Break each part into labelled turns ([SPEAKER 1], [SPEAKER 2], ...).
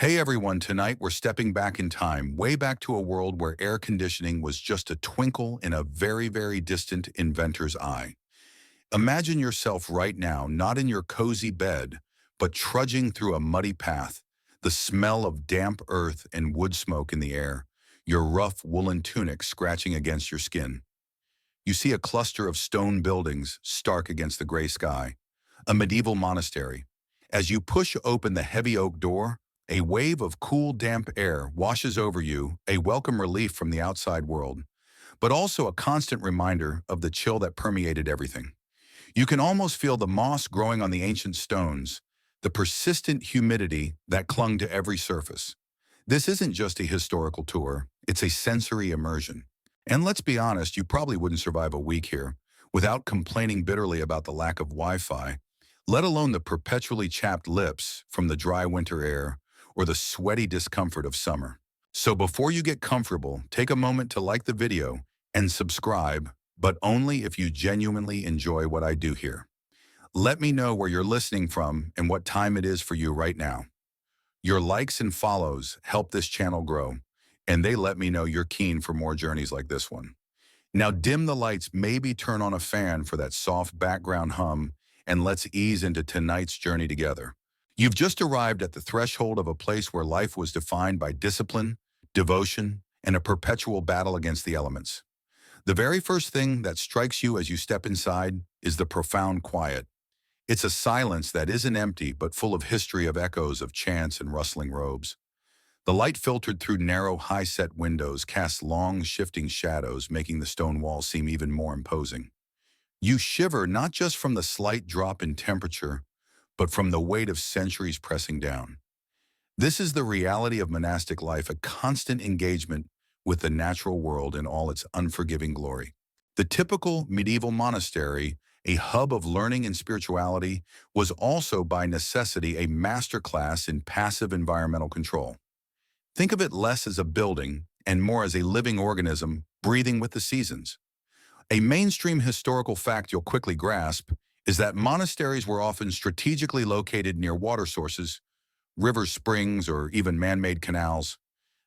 [SPEAKER 1] Hey everyone, tonight we're stepping back in time, way back to a world where air conditioning was just a twinkle in a very, very distant inventor's eye. Imagine yourself right now, not in your cozy bed, but trudging through a muddy path, the smell of damp earth and wood smoke in the air, your rough woolen tunic scratching against your skin. You see a cluster of stone buildings stark against the gray sky, a medieval monastery. As you push open the heavy oak door, a wave of cool, damp air washes over you, a welcome relief from the outside world, but also a constant reminder of the chill that permeated everything. You can almost feel the moss growing on the ancient stones, the persistent humidity that clung to every surface. This isn't just a historical tour, it's a sensory immersion. And let's be honest, you probably wouldn't survive a week here without complaining bitterly about the lack of Wi-Fi, let alone the perpetually chapped lips from the dry winter air or the sweaty discomfort of summer. So before you get comfortable, take a moment to like the video and subscribe, but only if you genuinely enjoy what I do here. Let me know where you're listening from and what time it is for you right now. Your likes and follows help this channel grow, and they let me know you're keen for more journeys like this one. Now dim the lights, maybe turn on a fan for that soft background hum, and let's ease into tonight's journey together. You've just arrived at the threshold of a place where life was defined by discipline, devotion, and a perpetual battle against the elements. The very first thing that strikes you as you step inside is the profound quiet. It's a silence that isn't empty but full of history of echoes of chants and rustling robes. The light filtered through narrow, high-set windows casts long, shifting shadows, making the stone walls seem even more imposing. You shiver not just from the slight drop in temperature, but from the weight of centuries pressing down. This is the reality of monastic life, a constant engagement with the natural world in all its unforgiving glory. The typical medieval monastery, a hub of learning and spirituality, was also by necessity a masterclass in passive environmental control. Think of it less as a building and more as a living organism breathing with the seasons. A mainstream historical fact you'll quickly grasp is that monasteries were often strategically located near water sources, rivers, springs, or even man-made canals.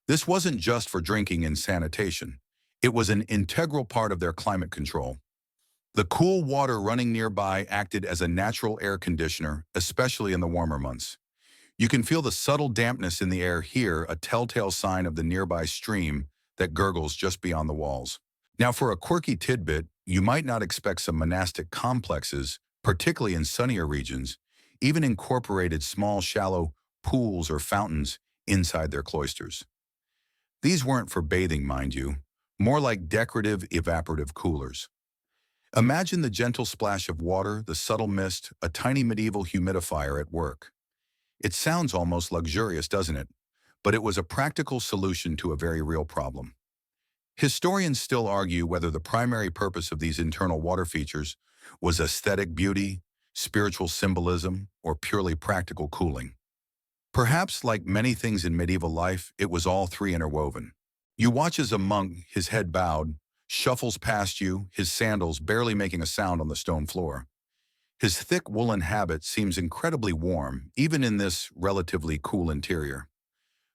[SPEAKER 1] This wasn't just for drinking and sanitation. It was an integral part of their climate control. The cool water running nearby acted as a natural air conditioner, especially in the warmer months. You can feel the subtle dampness in the air here, a telltale sign of the nearby stream that gurgles just beyond the walls. Now, for a quirky tidbit, you might not expect some monastic complexes, particularly in sunnier regions, even incorporated small, shallow pools or fountains inside their cloisters. These weren't for bathing, mind you, more like decorative evaporative coolers. Imagine the gentle splash of water, the subtle mist, a tiny medieval humidifier at work. It sounds almost luxurious, doesn't it? But it was a practical solution to a very real problem. Historians still argue whether the primary purpose of these internal water features was aesthetic beauty, spiritual symbolism, or purely practical cooling. Perhaps, like many things in medieval life, it was all three interwoven. You watch as a monk, his head bowed, shuffles past you, his sandals barely making a sound on the stone floor. His thick woolen habit seems incredibly warm, even in this relatively cool interior.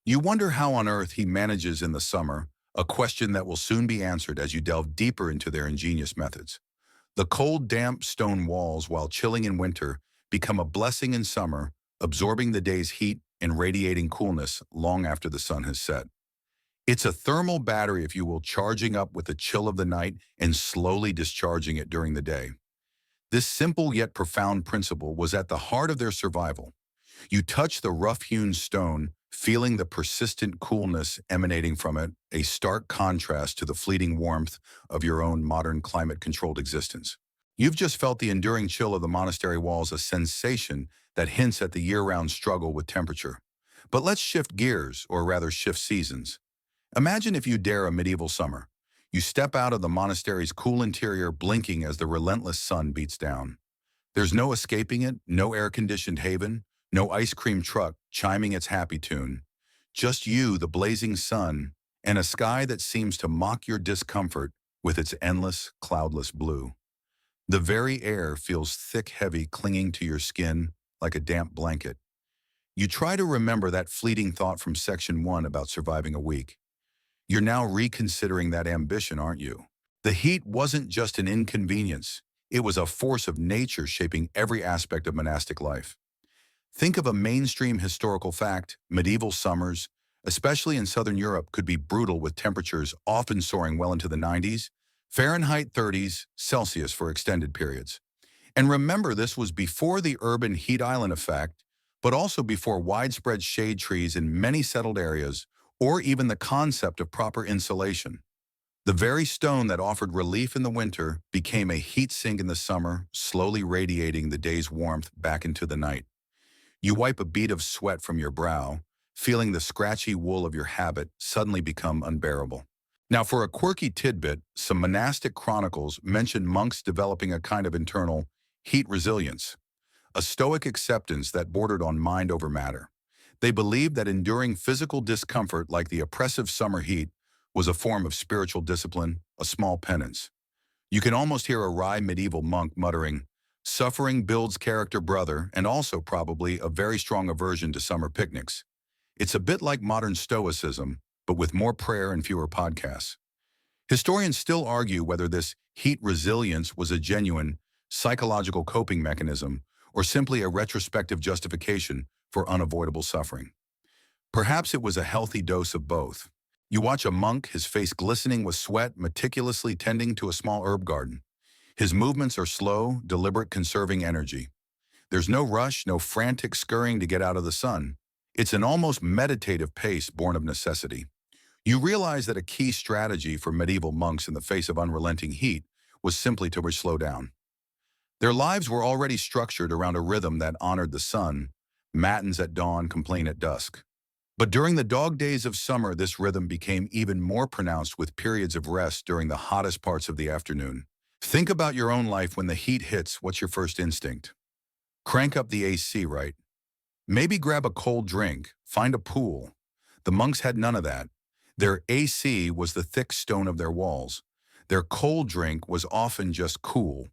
[SPEAKER 1] You wonder how on earth he manages in the summer, a question that will soon be answered as you delve deeper into their ingenious methods. The cold, damp stone walls, while chilling in winter, become a blessing in summer, absorbing the day's heat and radiating coolness long after the sun has set. It's a thermal battery, if you will, charging up with the chill of the night and slowly discharging it during the day. This simple yet profound principle was at the heart of their survival. You touch the rough-hewn stone, feeling the persistent coolness emanating from it, a stark contrast to the fleeting warmth of your own modern climate-controlled existence. You've just felt the enduring chill of the monastery walls, a sensation that hints at the year-round struggle with temperature. But let's shift gears, or rather shift seasons. Imagine, if you dare, a medieval summer. You step out of the monastery's cool interior, blinking as the relentless sun beats down. There's no escaping it, no air-conditioned haven, no ice cream truck chiming its happy tune. Just you, the blazing sun, and a sky that seems to mock your discomfort with its endless, cloudless blue. The very air feels thick, heavy, clinging to your skin like a damp blanket. You try to remember that fleeting thought from section 1 about surviving a week. You're now reconsidering that ambition, aren't you? The heat wasn't just an inconvenience. It was a force of nature shaping every aspect of monastic life. Think of a mainstream historical fact: medieval summers, especially in Southern Europe, could be brutal with temperatures often soaring well into the 90s, Fahrenheit 30s, Celsius for extended periods. And remember, this was before the urban heat island effect, but also before widespread shade trees in many settled areas, or even the concept of proper insulation. The very stone that offered relief in the winter became a heat sink in the summer, slowly radiating the day's warmth back into the night. You wipe a bead of sweat from your brow, feeling the scratchy wool of your habit suddenly become unbearable. Now, for a quirky tidbit, some monastic chronicles mention monks developing a kind of internal heat resilience, a stoic acceptance that bordered on mind over matter. They believed that enduring physical discomfort like the oppressive summer heat was a form of spiritual discipline, a small penance. You can almost hear a wry medieval monk muttering, "Suffering builds character, brother," and also probably a very strong aversion to summer picnics. It's a bit like modern stoicism, but with more prayer and fewer podcasts. Historians still argue whether this heat resilience was a genuine psychological coping mechanism or simply a retrospective justification for unavoidable suffering. Perhaps it was a healthy dose of both. You watch a monk, his face glistening with sweat, meticulously tending to a small herb garden. His movements are slow, deliberate, conserving energy. There's no rush, no frantic scurrying to get out of the sun. It's an almost meditative pace born of necessity. You realize that a key strategy for medieval monks in the face of unrelenting heat was simply to slow down. Their lives were already structured around a rhythm that honored the sun: matins at dawn, complain at dusk. But during the dog days of summer, this rhythm became even more pronounced with periods of rest during the hottest parts of the afternoon. Think about your own life when the heat hits. What's your first instinct? Crank up the AC, right? Maybe grab a cold drink, find a pool. The monks had none of that. Their AC was the thick stone of their walls. Their cold drink was often just cool.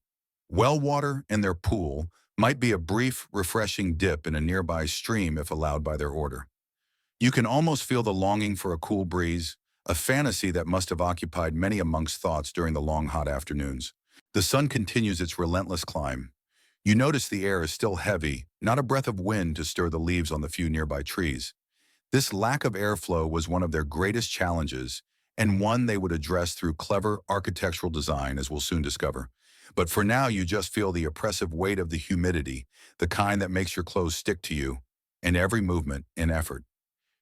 [SPEAKER 1] Well water in their pool might be a brief, refreshing dip in a nearby stream if allowed by their order. You can almost feel the longing for a cool breeze, a fantasy that must have occupied many a monk's thoughts during the long, hot afternoons. The sun continues its relentless climb. You notice the air is still heavy, not a breath of wind to stir the leaves on the few nearby trees. This lack of airflow was one of their greatest challenges, and one they would address through clever architectural design, as we'll soon discover. But for now, you just feel the oppressive weight of the humidity, the kind that makes your clothes stick to you, and every movement and effort.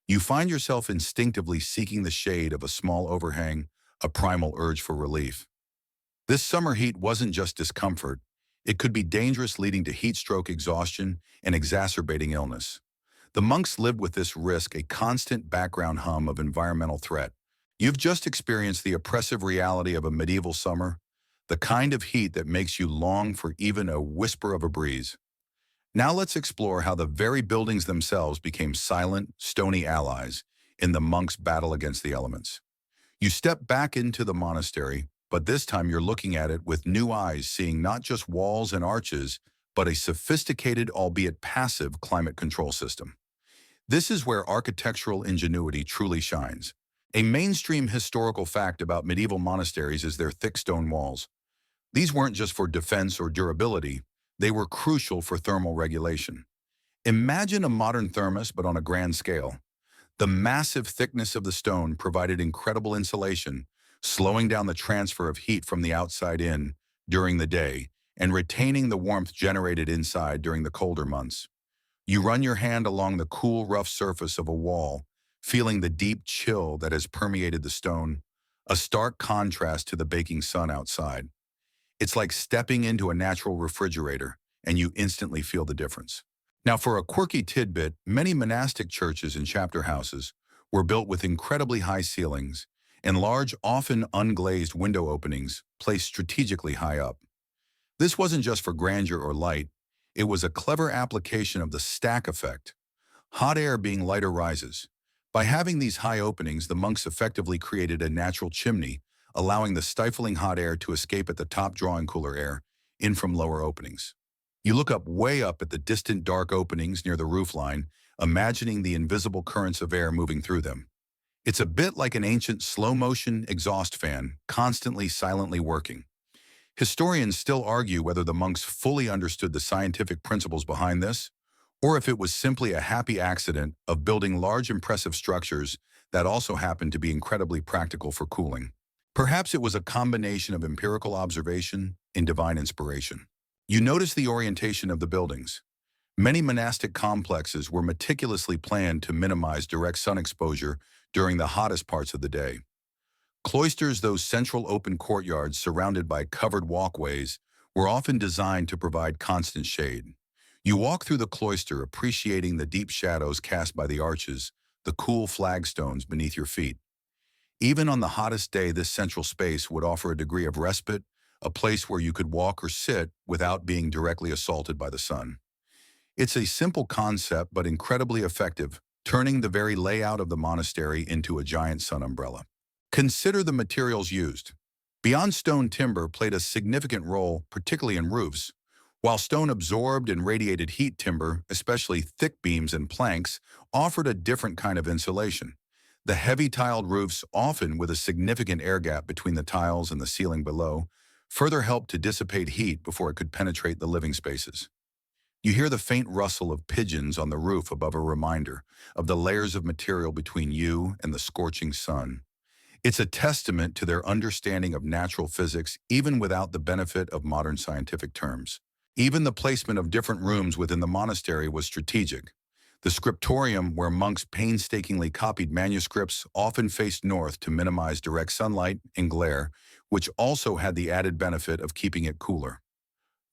[SPEAKER 1] You find yourself instinctively seeking the shade of a small overhang, a primal urge for relief. This summer heat wasn't just discomfort. It could be dangerous, leading to heat stroke, exhaustion, and exacerbating illness. The monks lived with this risk, a constant background hum of environmental threat. You've just experienced the oppressive reality of a medieval summer, the kind of heat that makes you long for even a whisper of a breeze. Now let's explore how the very buildings themselves became silent, stony allies in the monks' battle against the elements. You step back into the monastery, but this time you're looking at it with new eyes, seeing not just walls and arches, but a sophisticated, albeit passive, climate control system. This is where architectural ingenuity truly shines. A mainstream historical fact about medieval monasteries is their thick stone walls. These weren't just for defense or durability, they were crucial for thermal regulation. Imagine a modern thermos, but on a grand scale. The massive thickness of the stone provided incredible insulation, slowing down the transfer of heat from the outside in during the day and retaining the warmth generated inside during the colder months. You run your hand along the cool, rough surface of a wall, feeling the deep chill that has permeated the stone, a stark contrast to the baking sun outside. It's like stepping into a natural refrigerator, and you instantly feel the difference. Now, for a quirky tidbit, many monastic churches and chapter houses were built with incredibly high ceilings and large, often unglazed window openings placed strategically high up. This wasn't just for grandeur or light, it was a clever application of the stack effect. Hot air being lighter rises. By having these high openings, the monks effectively created a natural chimney, allowing the stifling hot air to escape at the top, drawing cooler air in from lower openings. You look way up at the distant dark openings near the roofline, imagining the invisible currents of air moving through them. It's a bit like an ancient slow-motion exhaust fan, constantly silently working. Historians still argue whether the monks fully understood the scientific principles behind this, or if it was simply a happy accident of building large impressive structures that also happened to be incredibly practical for cooling. Perhaps it was a combination of empirical observation and divine inspiration. You notice the orientation of the buildings. Many monastic complexes were meticulously planned to minimize direct sun exposure during the hottest parts of the day. Cloisters, those central open courtyards surrounded by covered walkways, were often designed to provide constant shade. You walk through the cloister appreciating the deep shadows cast by the arches, the cool flagstones beneath your feet. Even on the hottest day, this central space would offer a degree of respite, a place where you could walk or sit without being directly assaulted by the sun. It's a simple concept but incredibly effective, turning the very layout of the monastery into a giant sun umbrella. Consider the materials used. Beyond stone, timber played a significant role, particularly in roofs. While stone absorbed and radiated heat, timber, especially thick beams and planks, offered a different kind of insulation. The heavy tiled roofs, often with a significant air gap between the tiles and the ceiling below, further helped to dissipate heat before it could penetrate the living spaces. You hear the faint rustle of pigeons on the roof above, a reminder of the layers of material between you and the scorching sun. It's a testament to their understanding of natural physics, even without the benefit of modern scientific terms. Even the placement of different rooms within the monastery was strategic. The scriptorium, where monks painstakingly copied manuscripts, often faced north to minimize direct sunlight and glare, which also had the added benefit of keeping it cooler.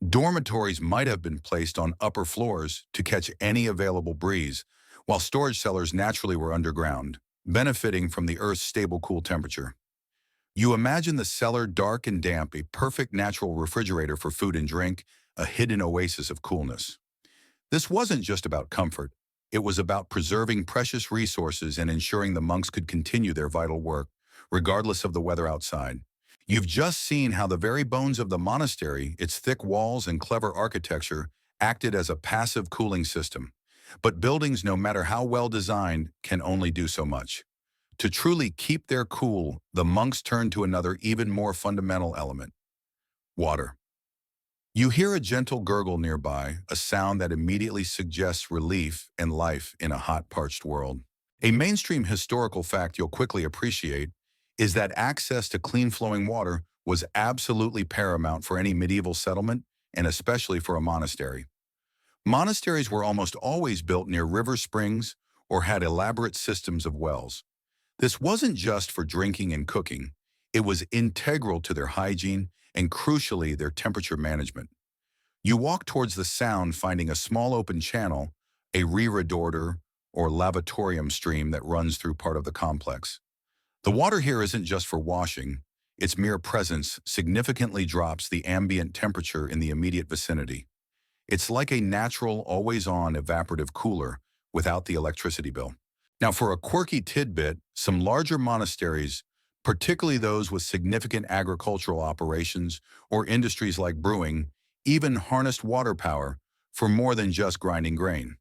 [SPEAKER 1] Dormitories might have been placed on upper floors to catch any available breeze, while storage cellars naturally were underground, benefiting from the Earth's stable cool temperature. You imagine the cellar dark and damp, a perfect natural refrigerator for food and drink, a hidden oasis of coolness. This wasn't just about comfort. It was about preserving precious resources and ensuring the monks could continue their vital work, regardless of the weather outside. You've just seen how the very bones of the monastery, its thick walls and clever architecture, acted as a passive cooling system. But buildings, no matter how well designed, can only do so much. To truly keep their cool, the monks turned to another, even more fundamental element: water. You hear a gentle gurgle nearby, a sound that immediately suggests relief and life in a hot, parched world. A mainstream historical fact you'll quickly appreciate is that access to clean-flowing water was absolutely paramount for any medieval settlement, and especially for a monastery. Monasteries were almost always built near river springs or had elaborate systems of wells. This wasn't just for drinking and cooking. It was integral to their hygiene and, crucially, their temperature management. You walk towards the sound, finding a small open channel, a reredorer or lavatorium stream that runs through part of the complex. The water here isn't just for washing. Its mere presence significantly drops the ambient temperature in the immediate vicinity. It's like a natural, always-on evaporative cooler without the electricity bill. Now, for a quirky tidbit, some larger monasteries, particularly those with significant agricultural operations or industries like brewing, even harnessed water power for more than just grinding grain.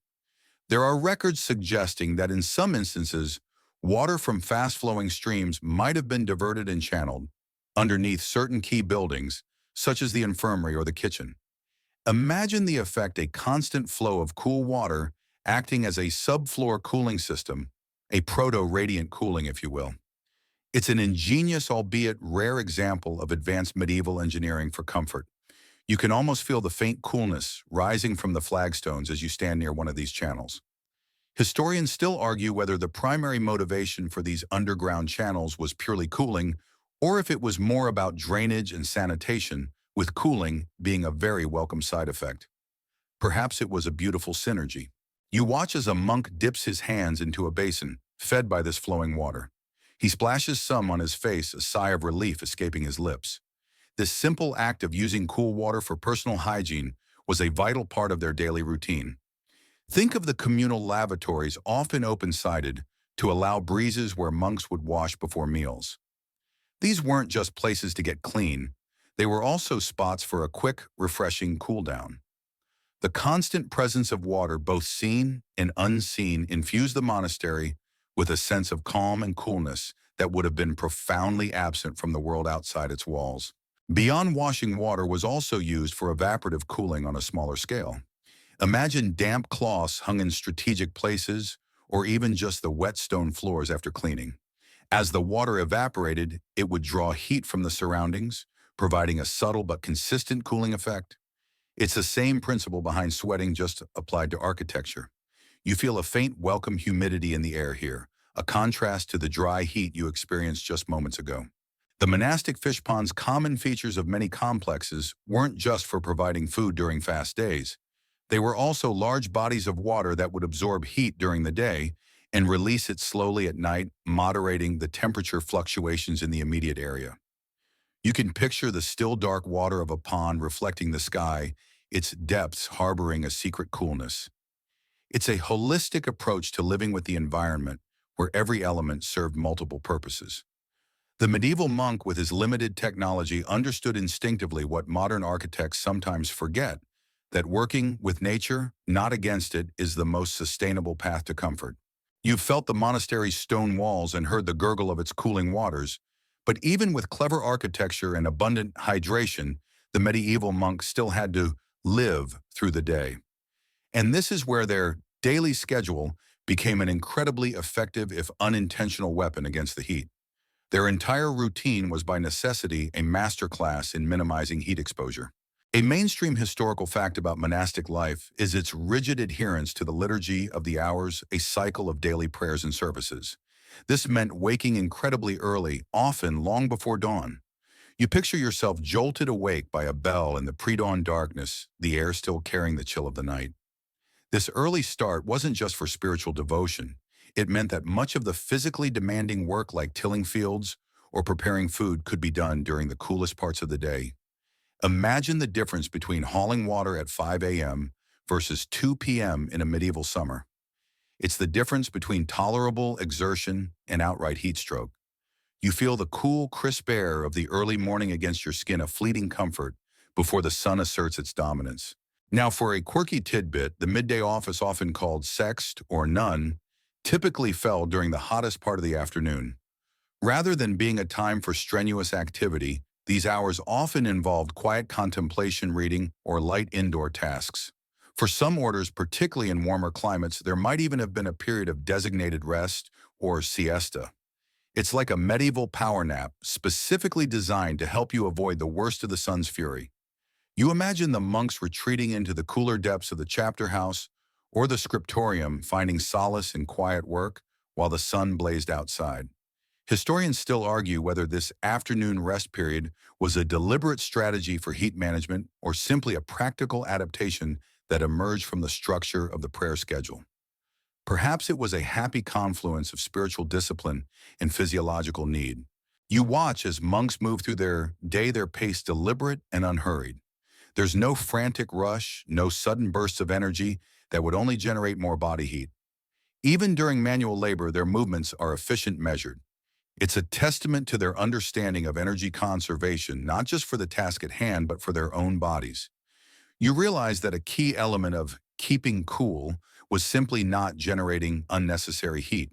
[SPEAKER 1] There are records suggesting that in some instances, water from fast-flowing streams might have been diverted and channeled underneath certain key buildings, such as the infirmary or the kitchen. Imagine the effect: a constant flow of cool water acting as a subfloor cooling system, a proto-radiant cooling, if you will. It's an ingenious, albeit rare, example of advanced medieval engineering for comfort. You can almost feel the faint coolness rising from the flagstones as you stand near one of these channels. Historians still argue whether the primary motivation for these underground channels was purely cooling, or if it was more about drainage and sanitation, with cooling being a very welcome side effect. Perhaps it was a beautiful synergy. You watch as a monk dips his hands into a basin, fed by this flowing water. He splashes some on his face, a sigh of relief escaping his lips. This simple act of using cool water for personal hygiene was a vital part of their daily routine. Think of the communal lavatories, often open-sided, to allow breezes where monks would wash before meals. These weren't just places to get clean. They were also spots for a quick, refreshing cool-down. The constant presence of water, both seen and unseen, infused the monastery with a sense of calm and coolness that would have been profoundly absent from the world outside its walls. Beyond washing, water was also used for evaporative cooling on a smaller scale. Imagine damp cloths hung in strategic places, or even just the wet stone floors after cleaning. As the water evaporated, it would draw heat from the surroundings, providing a subtle but consistent cooling effect. It's the same principle behind sweating, just applied to architecture. You feel a faint, welcome humidity in the air here, a contrast to the dry heat you experienced just moments ago. The monastic fish ponds' common features of many complexes weren't just for providing food during fast days. They were also large bodies of water that would absorb heat during the day and release it slowly at night, moderating the temperature fluctuations in the immediate area. You can picture the still dark water of a pond reflecting the sky, its depths harboring a secret coolness. It's a holistic approach to living with the environment, where every element served multiple purposes. The medieval monk, with his limited technology, understood instinctively what modern architects sometimes forget, that working with nature, not against it, is the most sustainable path to comfort. You've felt the monastery's stone walls and heard the gurgle of its cooling waters, but even with clever architecture and abundant hydration, the medieval monk still had to live through the day. And this is where their daily schedule became an incredibly effective, if unintentional, weapon against the heat. Their entire routine was by necessity a masterclass in minimizing heat exposure. A mainstream historical fact about monastic life is its rigid adherence to the liturgy of the hours, a cycle of daily prayers and services. This meant waking incredibly early, often long before dawn. You picture yourself jolted awake by a bell in the pre-dawn darkness, the air still carrying the chill of the night. This early start wasn't just for spiritual devotion. It meant that much of the physically demanding work, like tilling fields or preparing food, could be done during the coolest parts of the day. Imagine the difference between hauling water at 5 a.m. versus 2 p.m. in a medieval summer. It's the difference between tolerable exertion and outright heat stroke. You feel the cool, crisp air of the early morning against your skin, a fleeting comfort before the sun asserts its dominance. Now, for a quirky tidbit, the midday office, often called sext or nun, typically fell during the hottest part of the afternoon. Rather than being a time for strenuous activity, these hours often involved quiet contemplation, reading, or light indoor tasks. For some orders, particularly in warmer climates, there might even have been a period of designated rest or siesta. It's like a medieval power nap, specifically designed to help you avoid the worst of the sun's fury. You imagine the monks retreating into the cooler depths of the chapter house or the scriptorium, finding solace in quiet work while the sun blazed outside. Historians still argue whether this afternoon rest period was a deliberate strategy for heat management or simply a practical adaptation that emerged from the structure of the prayer schedule. Perhaps it was a happy confluence of spiritual discipline and physiological need. You watch as monks move through their day, their pace deliberate and unhurried. There's no frantic rush, no sudden bursts of energy that would only generate more body heat. Even during manual labor, their movements are efficient, measured. It's a testament to their understanding of energy conservation, not just for the task at hand, but for their own bodies. You realize that a key element of keeping cool was simply not generating unnecessary heat.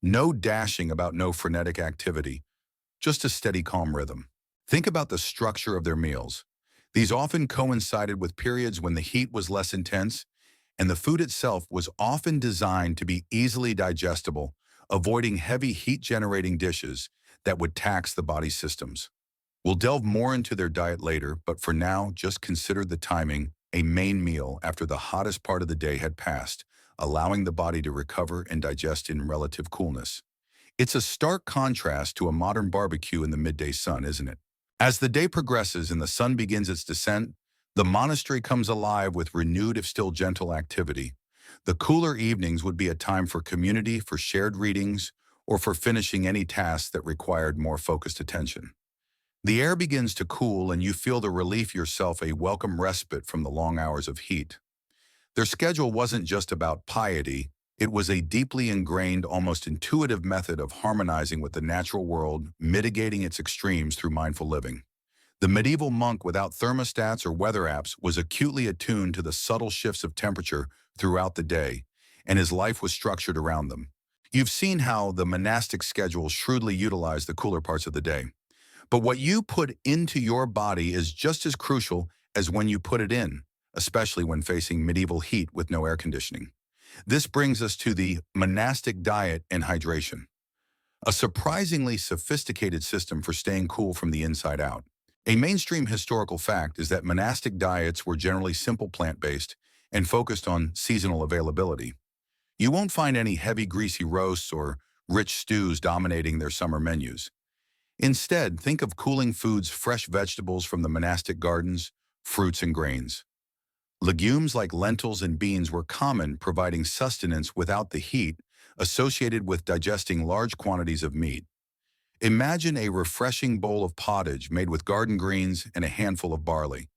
[SPEAKER 1] No dashing about, no frenetic activity, just a steady, calm rhythm. Think about the structure of their meals. These often coincided with periods when the heat was less intense, and the food itself was often designed to be easily digestible, avoiding heavy heat-generating dishes that would tax the body's systems. We'll delve more into their diet later, but for now, just consider the timing, a main meal after the hottest part of the day had passed, allowing the body to recover and digest in relative coolness. It's a stark contrast to a modern barbecue in the midday sun, isn't it? As the day progresses and the sun begins its descent, the monastery comes alive with renewed, if still gentle, activity. The cooler evenings would be a time for community, for shared readings, or for finishing any tasks that required more focused attention. The air begins to cool and you feel the relief yourself, a welcome respite from the long hours of heat. Their schedule wasn't just about piety, it was a deeply ingrained, almost intuitive method of harmonizing with the natural world, mitigating its extremes through mindful living. The medieval monk without thermostats or weather apps was acutely attuned to the subtle shifts of temperature throughout the day, and his life was structured around them. You've seen how the monastic schedule shrewdly utilized the cooler parts of the day. But what you put into your body is just as crucial as when you put it in, especially when facing medieval heat with no air conditioning. This brings us to the monastic diet and hydration, a surprisingly sophisticated system for staying cool from the inside out. A mainstream historical fact is that monastic diets were generally simple plant-based and focused on seasonal availability. You won't find any heavy greasy roasts or rich stews dominating their summer menus. Instead, think of cooling foods, fresh vegetables from the monastic gardens, fruits and grains. Legumes like lentils and beans were common, providing sustenance without the heat associated with digesting large quantities of meat. Imagine a refreshing bowl of pottage made with garden greens and a handful of barley.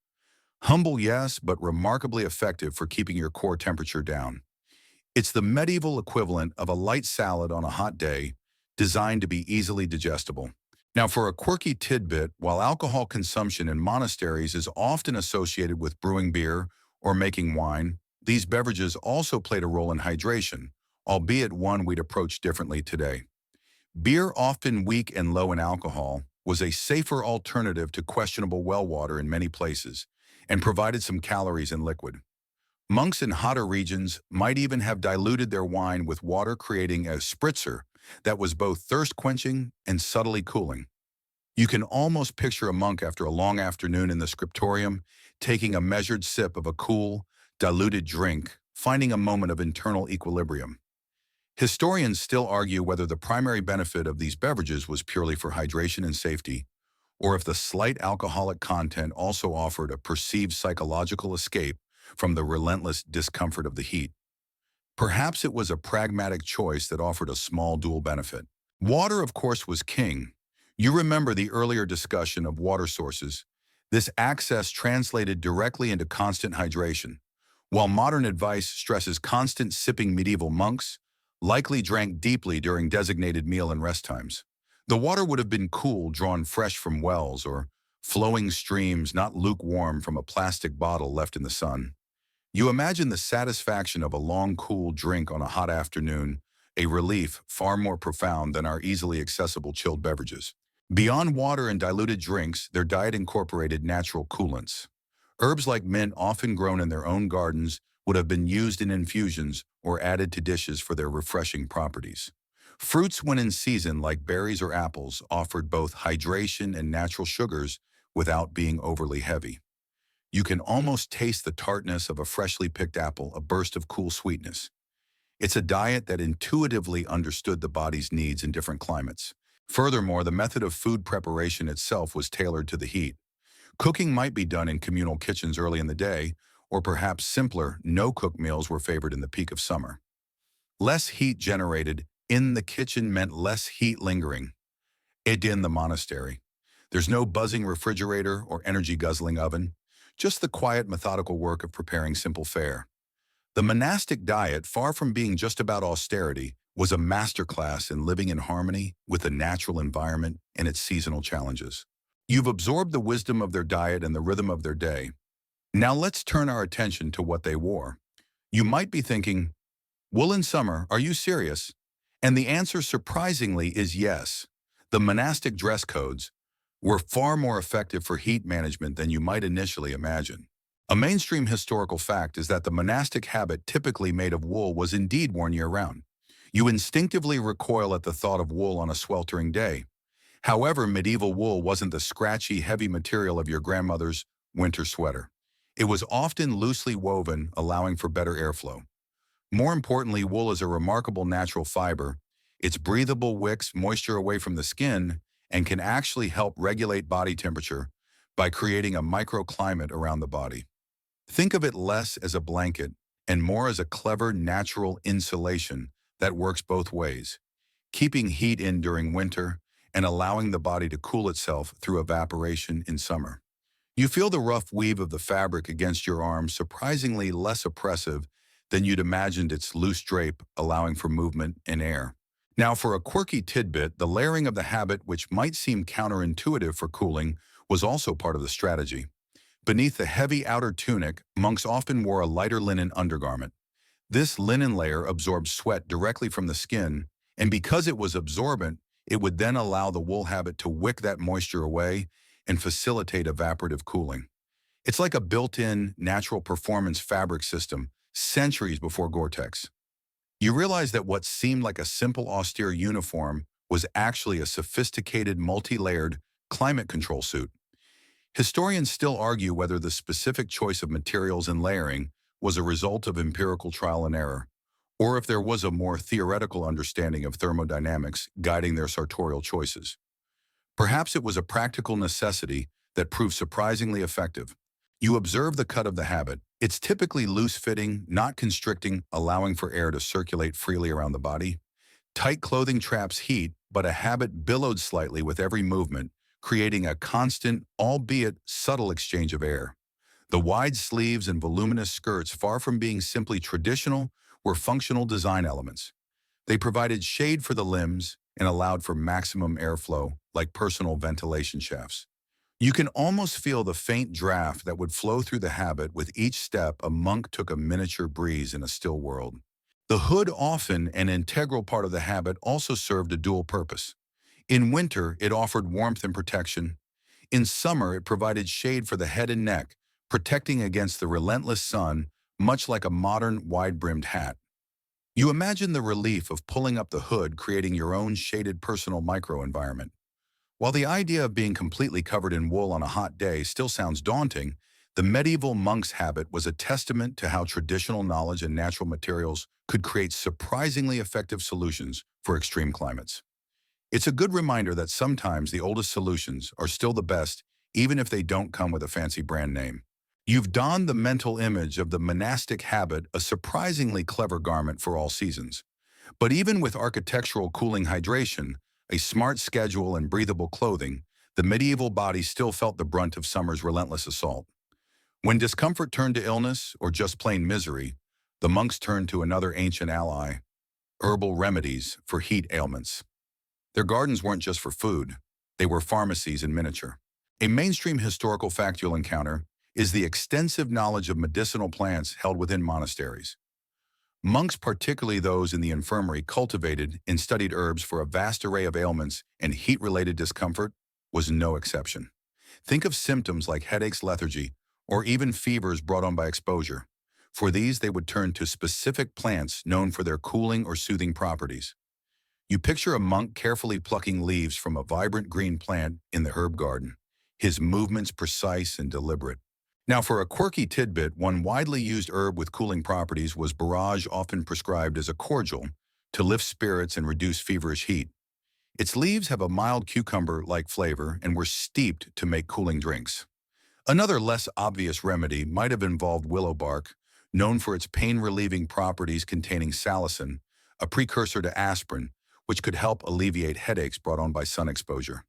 [SPEAKER 1] Humble, yes, but remarkably effective for keeping your core temperature down. It's the medieval equivalent of a light salad on a hot day, designed to be easily digestible. Now, for a quirky tidbit, while alcohol consumption in monasteries is often associated with brewing beer or making wine, these beverages also played a role in hydration, albeit one we'd approach differently today. Beer, often weak and low in alcohol, was a safer alternative to questionable well water in many places, and provided some calories in liquid. Monks in hotter regions might even have diluted their wine with water, creating a spritzer that was both thirst-quenching and subtly cooling. You can almost picture a monk after a long afternoon in the scriptorium, taking a measured sip of a cool, diluted drink, finding a moment of internal equilibrium. Historians still argue whether the primary benefit of these beverages was purely for hydration and safety, or if the slight alcoholic content also offered a perceived psychological escape from the relentless discomfort of the heat. Perhaps it was a pragmatic choice that offered a small dual benefit. Water, of course, was king. You remember the earlier discussion of water sources. This access translated directly into constant hydration. While modern advice stresses constant sipping, medieval monks likely drank deeply during designated meal and rest times. The water would have been cool, drawn fresh from wells or flowing streams, not lukewarm from a plastic bottle left in the sun. You imagine the satisfaction of a long, cool drink on a hot afternoon, a relief far more profound than our easily accessible chilled beverages. Beyond water and diluted drinks, their diet incorporated natural coolants. Herbs like mint, often grown in their own gardens, would have been used in infusions or added to dishes for their refreshing properties. Fruits, when in season, like berries or apples, offered both hydration and natural sugars without being overly heavy. You can almost taste the tartness of a freshly picked apple, a burst of cool sweetness. It's a diet that intuitively understood the body's needs in different climates. Furthermore, the method of food preparation itself was tailored to the heat. Cooking might be done in communal kitchens early in the day, or perhaps simpler, no-cook meals were favored in the peak of summer. Less heat generated in the kitchen meant less heat lingering in the monastery. There's no buzzing refrigerator or energy-guzzling oven, just the quiet, methodical work of preparing simple fare. The monastic diet, far from being just about austerity, was a masterclass in living in harmony with the natural environment and its seasonal challenges. You've absorbed the wisdom of their diet and the rhythm of their day. Now let's turn our attention to what they wore. You might be thinking, wool in summer, are you serious? And the answer, surprisingly, is yes. The monastic dress codes were far more effective for heat management than you might initially imagine. A mainstream historical fact is that the monastic habit, typically made of wool, was indeed worn year-round. You instinctively recoil at the thought of wool on a sweltering day. However, medieval wool wasn't the scratchy, heavy material of your grandmother's winter sweater. It was often loosely woven, allowing for better airflow. More importantly, wool is a remarkable natural fiber. Its breathable wicks moisture away from the skin and can actually help regulate body temperature by creating a microclimate around the body. Think of it less as a blanket and more as a clever natural insulation that works both ways, keeping heat in during winter and allowing the body to cool itself through evaporation in summer. You feel the rough weave of the fabric against your arms, surprisingly less oppressive than you'd imagined, its loose drape allowing for movement and air. Now, for a quirky tidbit, the layering of the habit, which might seem counterintuitive for cooling, was also part of the strategy. Beneath the heavy outer tunic, monks often wore a lighter linen undergarment. This linen layer absorbed sweat directly from the skin, and because it was absorbent, it would then allow the wool habit to wick that moisture away and facilitate evaporative cooling. It's like a built-in natural performance fabric system centuries before Gore-Tex. You realize that what seemed like a simple austere uniform was actually a sophisticated multi-layered climate control suit. Historians still argue whether the specific choice of materials and layering was a result of empirical trial and error, or if there was a more theoretical understanding of thermodynamics guiding their sartorial choices. Perhaps it was a practical necessity that proved surprisingly effective. You observe the cut of the habit. It's typically loose-fitting, not constricting, allowing for air to circulate freely around the body. Tight clothing traps heat, but a habit billowed slightly with every movement, creating a constant, albeit subtle exchange of air. The wide sleeves and voluminous skirts, far from being simply traditional, were functional design elements. They provided shade for the limbs and allowed for maximum airflow, like personal ventilation shafts. You can almost feel the faint draft that would flow through the habit with each step a monk took a miniature breeze in a still world. The hood, often an integral part of the habit, also served a dual purpose. In winter, it offered warmth and protection. In summer, it provided shade for the head and neck, protecting against the relentless sun, much like a modern wide-brimmed hat. You imagine the relief of pulling up the hood, creating your own shaded personal microenvironment. While the idea of being completely covered in wool on a hot day still sounds daunting, the medieval monk's habit was a testament to how traditional knowledge and natural materials could create surprisingly effective solutions for extreme climates. It's a good reminder that sometimes the oldest solutions are still the best, even if they don't come with a fancy brand name. You've donned the mental image of the monastic habit, a surprisingly clever garment for all seasons. But even with architectural cooling hydration, a smart schedule, and breathable clothing, the medieval body still felt the brunt of summer's relentless assault. When discomfort turned to illness or just plain misery, the monks turned to another ancient ally: herbal remedies for heat ailments. Their gardens weren't just for food, they were pharmacies in miniature. A mainstream historical fact you'll encounter is the extensive knowledge of medicinal plants held within monasteries. Monks, particularly those in the infirmary, cultivated and studied herbs for a vast array of ailments, and heat-related discomfort was no exception. Think of symptoms like headaches, lethargy, or even fevers brought on by exposure. For these, they would turn to specific plants known for their cooling or soothing properties. You picture a monk carefully plucking leaves from a vibrant green plant in the herb garden, his movements precise and deliberate. Now, for a quirky tidbit, one widely used herb with cooling properties was borage, often prescribed as a cordial to lift spirits and reduce feverish heat. Its leaves have a mild cucumber-like flavor and were steeped to make cooling drinks. Another less obvious remedy might have involved willow bark, known for its pain-relieving properties containing salicin, a precursor to aspirin, which could help alleviate headaches brought on by sun exposure.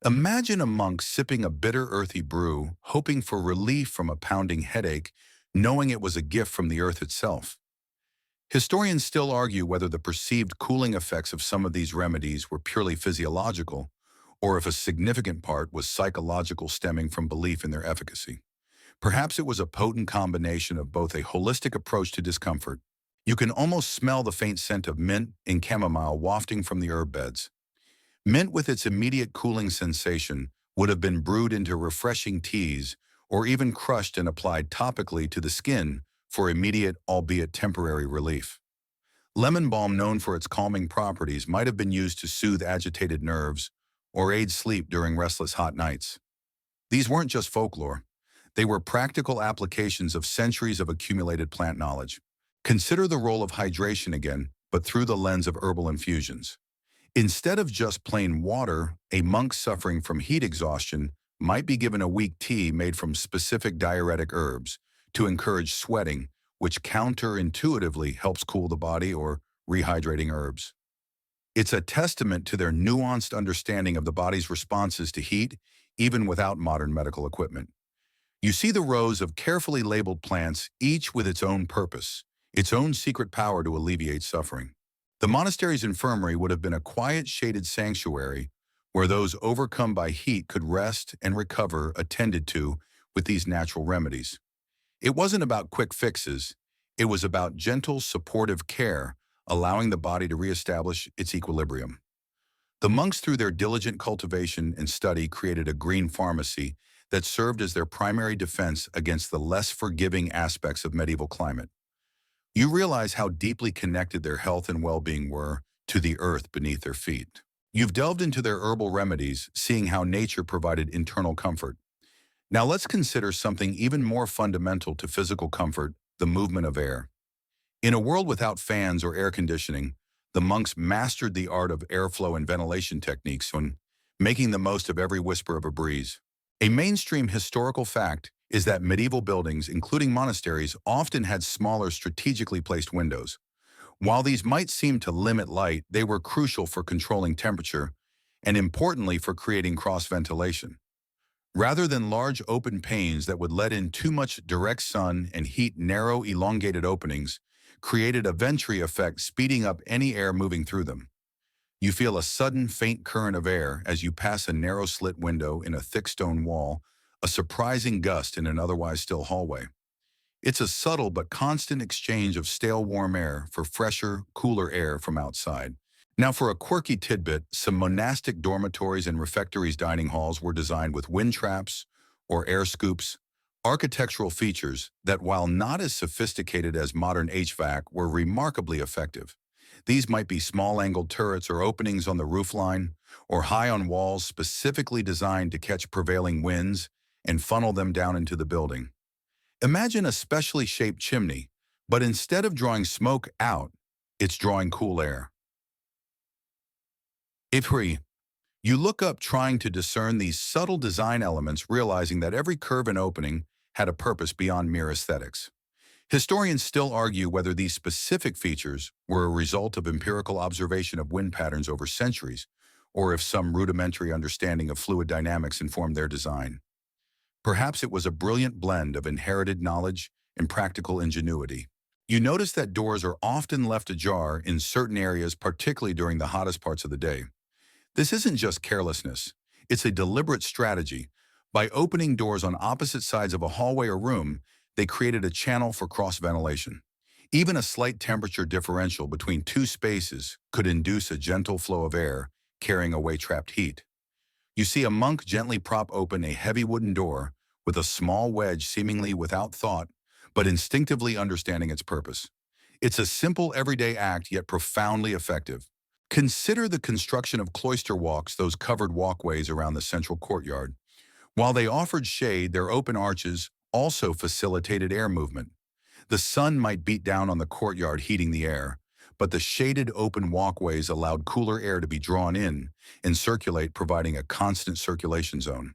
[SPEAKER 1] Imagine a monk sipping a bitter, earthy brew, hoping for relief from a pounding headache, knowing it was a gift from the earth itself. Historians still argue whether the perceived cooling effects of some of these remedies were purely physiological, or if a significant part was psychological, stemming from belief in their efficacy. Perhaps it was a potent combination of both, a holistic approach to discomfort. You can almost smell the faint scent of mint and chamomile wafting from the herb beds. Mint, with its immediate cooling sensation, would have been brewed into refreshing teas or even crushed and applied topically to the skin for immediate, albeit temporary, relief. Lemon balm, known for its calming properties, might have been used to soothe agitated nerves or aid sleep during restless hot nights. These weren't just folklore. They were practical applications of centuries of accumulated plant knowledge. Consider the role of hydration again, but through the lens of herbal infusions. Instead of just plain water, a monk suffering from heat exhaustion might be given a weak tea made from specific diuretic herbs to encourage sweating, which counterintuitively helps cool the body, or rehydrating herbs. It's a testament to their nuanced understanding of the body's responses to heat, even without modern medical equipment. You see the rows of carefully labeled plants, each with its own purpose, its own secret power to alleviate suffering. The monastery's infirmary would have been a quiet, shaded sanctuary where those overcome by heat could rest and recover attended to with these natural remedies. It wasn't about quick fixes. It was about gentle, supportive care, allowing the body to reestablish its equilibrium. The monks, through their diligent cultivation and study, created a green pharmacy that served as their primary defense against the less forgiving aspects of medieval climate. You realize how deeply connected their health and well-being were to the earth beneath their feet. You've delved into their herbal remedies, seeing how nature provided internal comfort. Now let's consider something even more fundamental to physical comfort, the movement of air. In a world without fans or air conditioning, the monks mastered the art of airflow and ventilation techniques when making the most of every whisper of a breeze. A mainstream historical fact is that medieval buildings, including monasteries, often had smaller, strategically placed windows. While these might seem to limit light, they were crucial for controlling temperature and, importantly, for creating cross-ventilation. Rather than large open panes that would let in too much direct sun and heat, narrow, elongated openings created a venturi effect, speeding up any air moving through them. You feel a sudden, faint current of air as you pass a narrow slit window in a thick stone wall, a surprising gust in an otherwise still hallway. It's a subtle but constant exchange of stale warm air for fresher, cooler air from outside. Now, for a quirky tidbit, some monastic dormitories and refectories dining halls were designed with wind traps or air scoops, architectural features that, while not as sophisticated as modern HVAC, were remarkably effective. These might be small-angled turrets or openings on the roofline, or high on walls specifically designed to catch prevailing winds and funnel them down into the building. Imagine a specially shaped chimney, but instead of drawing smoke out, it's drawing cool air. If you look up trying to discern these subtle design elements, realizing that every curve and opening had a purpose beyond mere aesthetics. Historians still argue whether these specific features were a result of empirical observation of wind patterns over centuries, or if some rudimentary understanding of fluid dynamics informed their design. Perhaps it was a brilliant blend of inherited knowledge and practical ingenuity. You notice that doors are often left ajar in certain areas, particularly during the hottest parts of the day. This isn't just carelessness, it's a deliberate strategy. By opening doors on opposite sides of a hallway or room, they created a channel for cross-ventilation. Even a slight temperature differential between two spaces could induce a gentle flow of air, carrying away trapped heat. You see a monk gently prop open a heavy wooden door with a small wedge, seemingly without thought, but instinctively understanding its purpose. It's a simple everyday act, yet profoundly effective. Consider the construction of cloister walks, those covered walkways around the central courtyard. While they offered shade, their open arches also facilitated air movement. The sun might beat down on the courtyard, heating the air, but the shaded open walkways allowed cooler air to be drawn in and circulate, providing a constant circulation zone.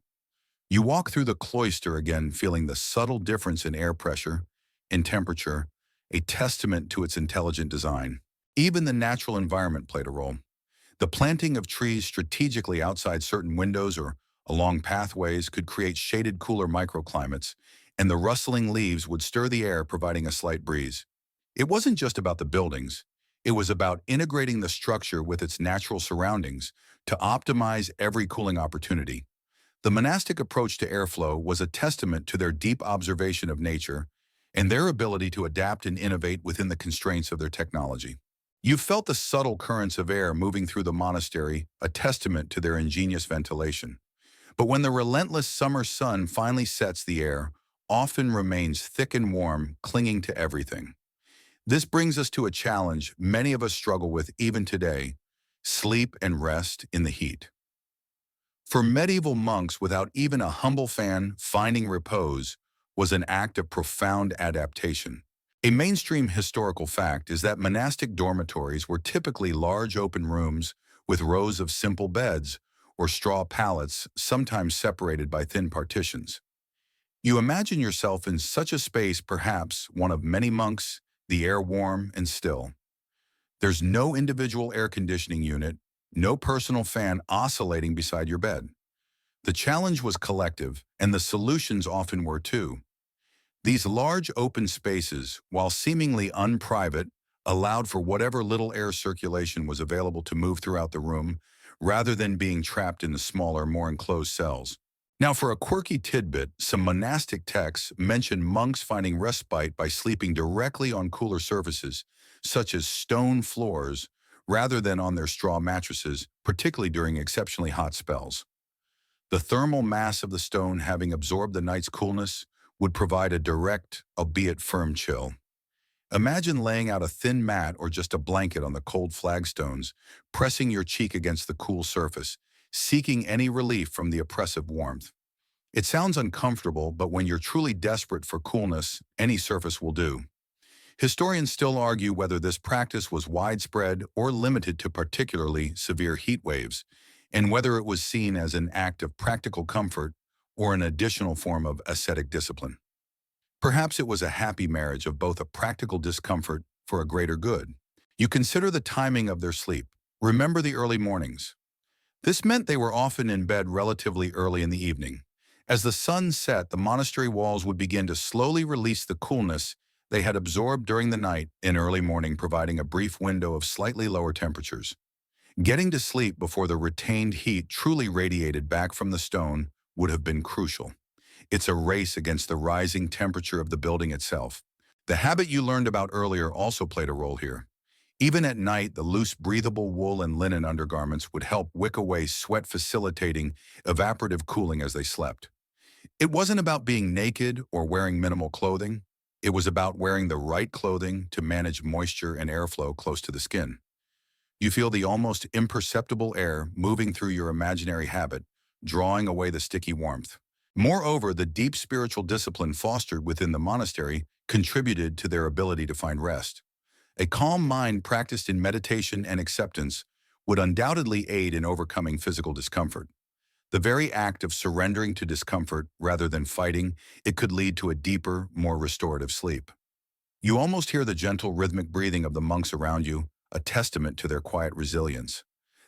[SPEAKER 1] You walk through the cloister again, feeling the subtle difference in air pressure and temperature, a testament to its intelligent design. Even the natural environment played a role. The planting of trees strategically outside certain windows or along pathways could create shaded, cooler microclimates, and the rustling leaves would stir the air, providing a slight breeze. It wasn't just about the buildings. It was about integrating the structure with its natural surroundings to optimize every cooling opportunity. The monastic approach to airflow was a testament to their deep observation of nature and their ability to adapt and innovate within the constraints of their technology. You felt the subtle currents of air moving through the monastery, a testament to their ingenious ventilation. But when the relentless summer sun finally sets, the air often remains thick and warm, clinging to everything. This brings us to a challenge many of us struggle with even today: sleep and rest in the heat. For medieval monks, without even a humble fan, finding repose was an act of profound adaptation. A mainstream historical fact is that monastic dormitories were typically large open rooms with rows of simple beds or straw pallets, sometimes separated by thin partitions. You imagine yourself in such a space, perhaps one of many monks, the air warm and still. There's no individual air conditioning unit, no personal fan oscillating beside your bed. The challenge was collective, and the solutions often were too. These large open spaces, while seemingly unprivate, allowed for whatever little air circulation was available to move throughout the room, rather than being trapped in the smaller, more enclosed cells. Now, for a quirky tidbit, some monastic texts mention monks finding respite by sleeping directly on cooler surfaces, such as stone floors, rather than on their straw mattresses, particularly during exceptionally hot spells. The thermal mass of the stone having absorbed the night's coolness would provide a direct, albeit firm chill. Imagine laying out a thin mat or just a blanket on the cold flagstones, pressing your cheek against the cool surface, seeking any relief from the oppressive warmth. It sounds uncomfortable, but when you're truly desperate for coolness, any surface will do. Historians still argue whether this practice was widespread or limited to particularly severe heat waves, and whether it was seen as an act of practical comfort or an additional form of ascetic discipline. Perhaps it was a happy marriage of both a practical discomfort for a greater good. You consider the timing of their sleep. Remember the early mornings. This meant they were often in bed relatively early in the evening. As the sun set, the monastery walls would begin to slowly release the coolness they had absorbed during the night in early morning, providing a brief window of slightly lower temperatures. Getting to sleep before the retained heat truly radiated back from the stone would have been crucial. It's a race against the rising temperature of the building itself. The habit you learned about earlier also played a role here. Even at night, the loose, breathable wool and linen undergarments would help wick away sweat, facilitating evaporative cooling as they slept. It wasn't about being naked or wearing minimal clothing. It was about wearing the right clothing to manage moisture and airflow close to the skin. You feel the almost imperceptible air moving through your imaginary habit, drawing away the sticky warmth. Moreover, the deep spiritual discipline fostered within the monastery contributed to their ability to find rest. A calm mind practiced in meditation and acceptance would undoubtedly aid in overcoming physical discomfort. The very act of surrendering to discomfort rather than fighting it could lead to a deeper, more restorative sleep. You almost hear the gentle rhythmic breathing of the monks around you, a testament to their quiet resilience.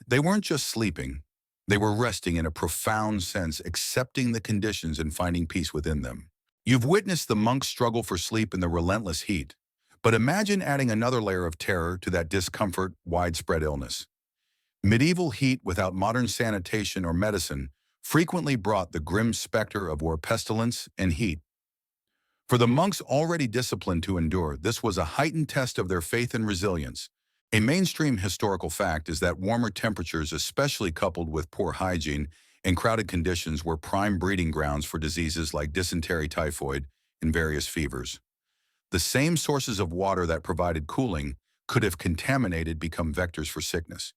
[SPEAKER 1] They weren't just sleeping, they were resting in a profound sense, accepting the conditions and finding peace within them. You've witnessed the monks struggle for sleep in the relentless heat, but imagine adding another layer of terror to that discomfort, widespread illness. Medieval heat without modern sanitation or medicine frequently brought the grim specter of war, pestilence, and heat. For the monks already disciplined to endure, this was a heightened test of their faith and resilience. A mainstream historical fact is that warmer temperatures, especially coupled with poor hygiene and crowded conditions, were prime breeding grounds for diseases like dysentery, typhoid, and various fevers. The same sources of water that provided cooling could have contaminated, become vectors for sickness.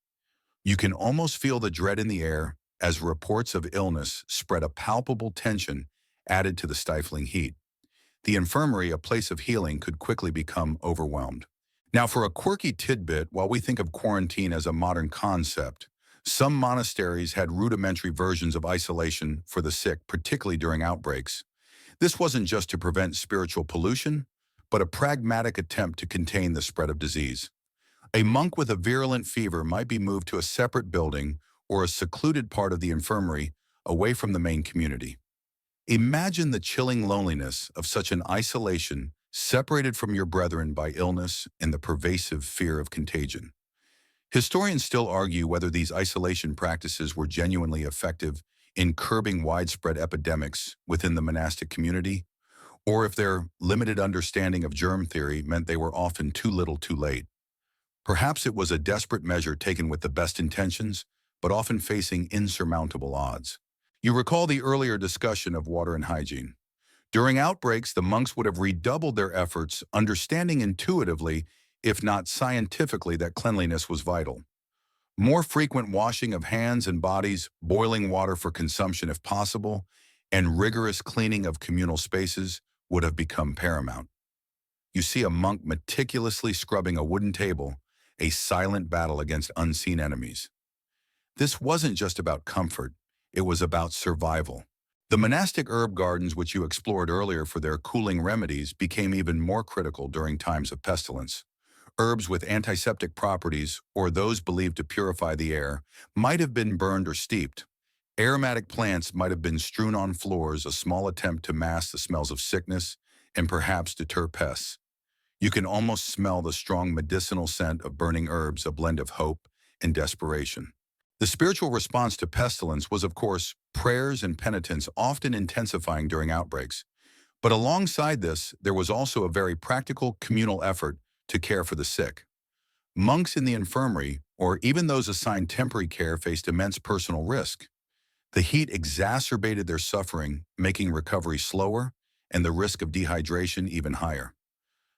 [SPEAKER 1] You can almost feel the dread in the air as reports of illness spread, a palpable tension added to the stifling heat. The infirmary, a place of healing, could quickly become overwhelmed. Now, for a quirky tidbit, while we think of quarantine as a modern concept, some monasteries had rudimentary versions of isolation for the sick, particularly during outbreaks. This wasn't just to prevent spiritual pollution, but a pragmatic attempt to contain the spread of disease. A monk with a virulent fever might be moved to a separate building or a secluded part of the infirmary away from the main community. Imagine the chilling loneliness of such an isolation, separated from your brethren by illness and the pervasive fear of contagion. Historians still argue whether these isolation practices were genuinely effective in curbing widespread epidemics within the monastic community, or if their limited understanding of germ theory meant they were often too little too late. Perhaps it was a desperate measure taken with the best intentions, but often facing insurmountable odds. You recall the earlier discussion of water and hygiene. During outbreaks, the monks would have redoubled their efforts, understanding intuitively, if not scientifically, that cleanliness was vital. More frequent washing of hands and bodies, boiling water for consumption if possible, and rigorous cleaning of communal spaces would have become paramount. You see a monk meticulously scrubbing a wooden table, a silent battle against unseen enemies. This wasn't just about comfort, it was about survival. The monastic herb gardens, which you explored earlier for their cooling remedies, became even more critical during times of pestilence. Herbs with antiseptic properties, or those believed to purify the air, might have been burned or steeped. Aromatic plants might have been strewn on floors, a small attempt to mask the smells of sickness and perhaps deter pests. You can almost smell the strong medicinal scent of burning herbs, a blend of hope and desperation. The spiritual response to pestilence was, of course, prayers and penitence, often intensifying during outbreaks. But alongside this, there was also a very practical communal effort to care for the sick. Monks in the infirmary, or even those assigned temporary care, faced immense personal risk. The heat exacerbated their suffering, making recovery slower and the risk of dehydration even higher.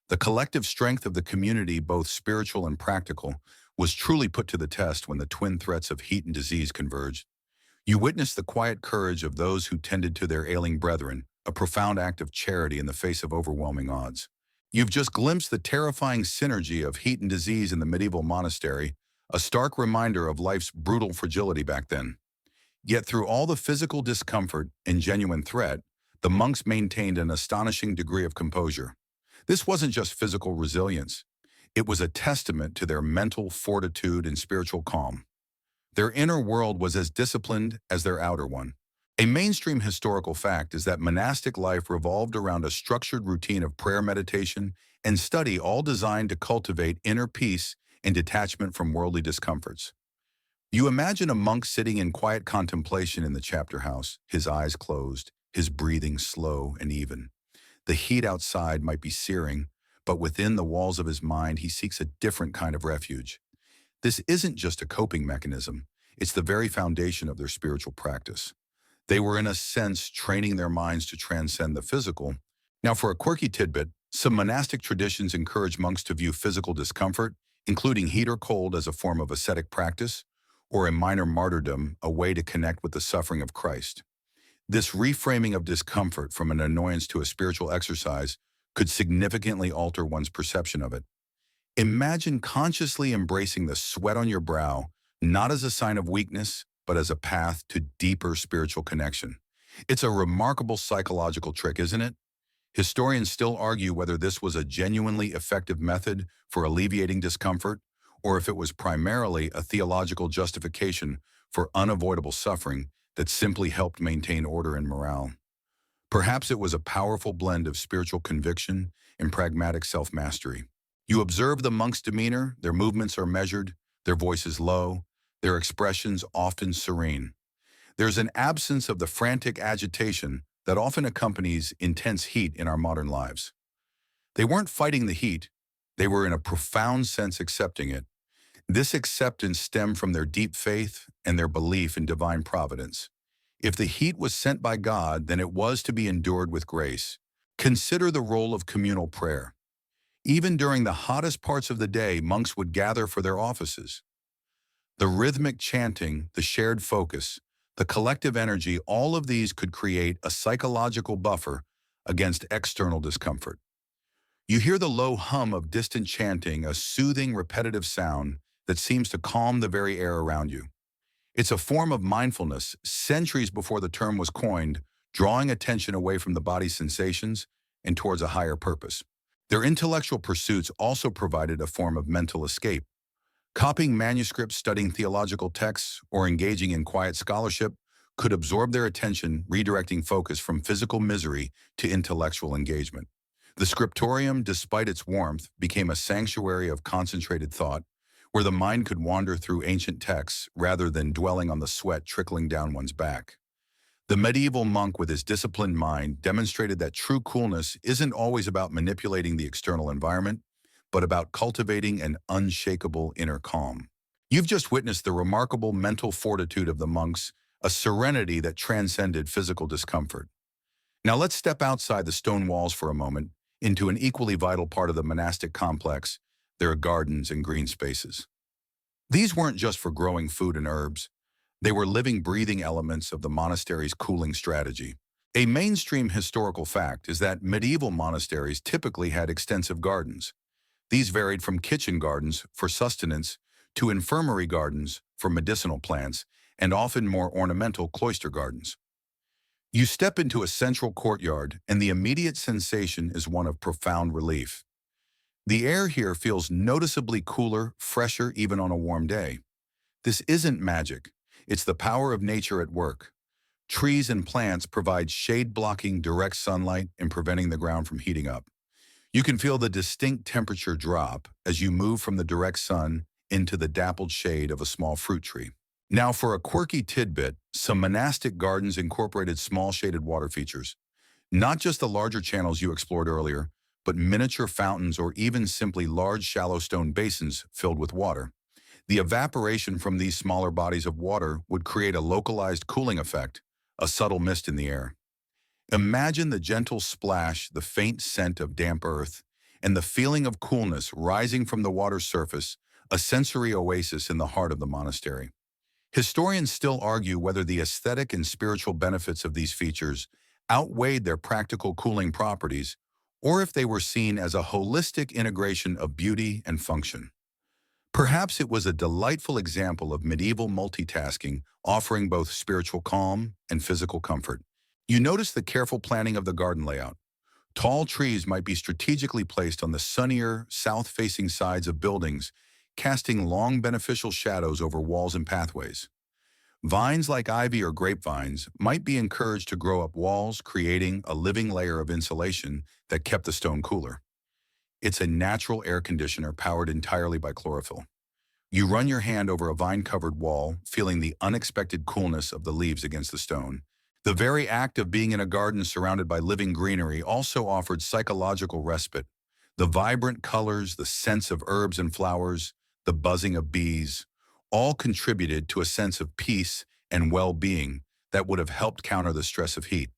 [SPEAKER 1] The collective strength of the community, both spiritual and practical, was truly put to the test when the twin threats of heat and disease converged. You witnessed the quiet courage of those who tended to their ailing brethren, a profound act of charity in the face of overwhelming odds. You've just glimpsed the terrifying synergy of heat and disease in the medieval monastery, a stark reminder of life's brutal fragility back then. Yet through all the physical discomfort and genuine threat, the monks maintained an astonishing degree of composure. This wasn't just physical resilience. It was a testament to their mental fortitude and spiritual calm. Their inner world was as disciplined as their outer one. A mainstream historical fact is that monastic life revolved around a structured routine of prayer, meditation, and study, all designed to cultivate inner peace and detachment from worldly discomforts. You imagine a monk sitting in quiet contemplation in the chapter house, his eyes closed, his breathing slow and even. The heat outside might be searing, but within the walls of his mind he seeks a different kind of refuge. This isn't just a coping mechanism, it's the very foundation of their spiritual practice. They were in a sense training their minds to transcend the physical. Now for a quirky tidbit, some monastic traditions encourage monks to view physical discomfort, including heat or cold, as a form of ascetic practice, or a minor martyrdom, a way to connect with the suffering of Christ. This reframing of discomfort from an annoyance to a spiritual exercise could significantly alter one's perception of it. Imagine consciously embracing the sweat on your brow, not as a sign of weakness, but as a path to deeper spiritual connection. It's a remarkable psychological trick, isn't it? Historians still argue whether this was a genuinely effective method for alleviating discomfort, or if it was primarily a theological justification for unavoidable suffering that simply helped maintain order and morale. Perhaps it was a powerful blend of spiritual conviction and pragmatic self-mastery. You observe the monk's demeanor, their movements are measured, their voices low, their expressions often serene. There's an absence of the frantic agitation that often accompanies intense heat in our modern lives. They weren't fighting the heat, they were in a profound sense accepting it. This acceptance stemmed from their deep faith and their belief in divine providence. If the heat was sent by God, then it was to be endured with grace. Consider the role of communal prayer. Even during the hottest parts of the day, monks would gather for their offices. The rhythmic chanting, the shared focus, the collective energy, all of these could create a psychological buffer against external discomfort. You hear the low hum of distant chanting, a soothing, repetitive sound that seems to calm the very air around you. It's a form of mindfulness, centuries before the term was coined, drawing attention away from the body's sensations and towards a higher purpose. Their intellectual pursuits also provided a form of mental escape. Copying manuscripts, studying theological texts, or engaging in quiet scholarship could absorb their attention, redirecting focus from physical misery to intellectual engagement. The scriptorium, despite its warmth, became a sanctuary of concentrated thought, where the mind could wander through ancient texts rather than dwelling on the sweat trickling down one's back. The medieval monk, with his disciplined mind, demonstrated that true coolness isn't always about manipulating the external environment, but about cultivating an unshakable inner calm. You've just witnessed the remarkable mental fortitude of the monks, a serenity that transcended physical discomfort. Now let's step outside the stone walls for a moment, into an equally vital part of the monastic complex, their gardens and green spaces. These weren't just for growing food and herbs. They were living, breathing elements of the monastery's cooling strategy. A mainstream historical fact is that medieval monasteries typically had extensive gardens. These varied from kitchen gardens for sustenance to infirmary gardens for medicinal plants, and often more ornamental cloister gardens. You step into a central courtyard, and the immediate sensation is one of profound relief. The air here feels noticeably cooler, fresher even on a warm day. This isn't magic. It's the power of nature at work. Trees and plants provide shade, blocking direct sunlight and preventing the ground from heating up. You can feel the distinct temperature drop as you move from the direct sun into the dappled shade of a small fruit tree. Now for a quirky tidbit, some monastic gardens incorporated small shaded water features. Not just the larger channels you explored earlier, but miniature fountains or even simply large shallow stone basins filled with water. The evaporation from these smaller bodies of water would create a localized cooling effect, a subtle mist in the air. Imagine the gentle splash, the faint scent of damp earth, and the feeling of coolness rising from the water's surface, a sensory oasis in the heart of the monastery. Historians still argue whether the aesthetic and spiritual benefits of these features outweighed their practical cooling properties, or if they were seen as a holistic integration of beauty and function. Perhaps it was a delightful example of medieval multitasking, offering both spiritual calm and physical comfort. You notice the careful planning of the garden layout. Tall trees might be strategically placed on the sunnier, south-facing sides of buildings, casting long beneficial shadows over walls and pathways. Vines like ivy or grapevines might be encouraged to grow up walls, creating a living layer of insulation that kept the stone cooler. It's a natural air conditioner powered entirely by chlorophyll. You run your hand over a vine-covered wall, feeling the unexpected coolness of the leaves against the stone. The very act of being in a garden surrounded by living greenery also offered psychological respite. The vibrant colors, the scents of herbs and flowers, the buzzing of bees, all contributed to a sense of peace and well-being that would have helped counter the stress of heat.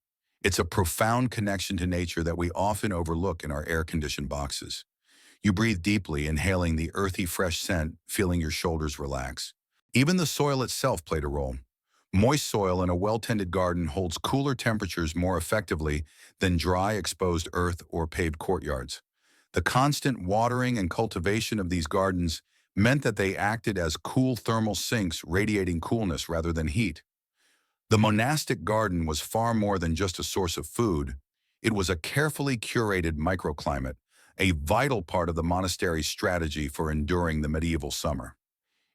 [SPEAKER 1] It's a profound connection to nature that we often overlook in our air-conditioned boxes. You breathe deeply, inhaling the earthy, fresh scent, feeling your shoulders relax. Even the soil itself played a role. Moist soil in a well-tended garden holds cooler temperatures more effectively than dry, exposed earth or paved courtyards. The constant watering and cultivation of these gardens meant that they acted as cool thermal sinks, radiating coolness rather than heat. The monastic garden was far more than just a source of food. It was a carefully curated microclimate, a vital part of the monastery's strategy for enduring the medieval summer.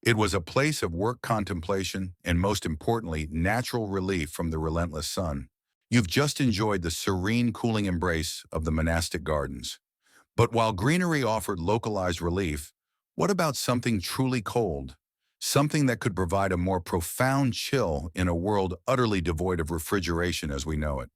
[SPEAKER 1] It was a place of work contemplation and, most importantly, natural relief from the relentless sun. You've just enjoyed the serene, cooling embrace of the monastic gardens. But while greenery offered localized relief, what about something truly cold? Something that could provide a more profound chill in a world utterly devoid of refrigeration as we know it.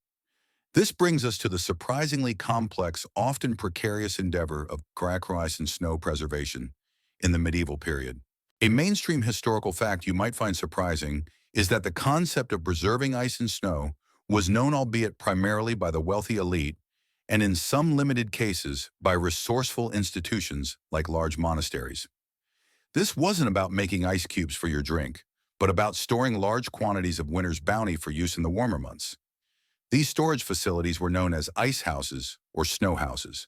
[SPEAKER 1] This brings us to the surprisingly complex, often precarious endeavor of crack ice and snow preservation in the medieval period. A mainstream historical fact you might find surprising is that the concept of preserving ice and snow was known, albeit primarily by the wealthy elite, and in some limited cases by resourceful institutions like large monasteries. This wasn't about making ice cubes for your drink, but about storing large quantities of winter's bounty for use in the warmer months. These storage facilities were known as ice houses or snow houses.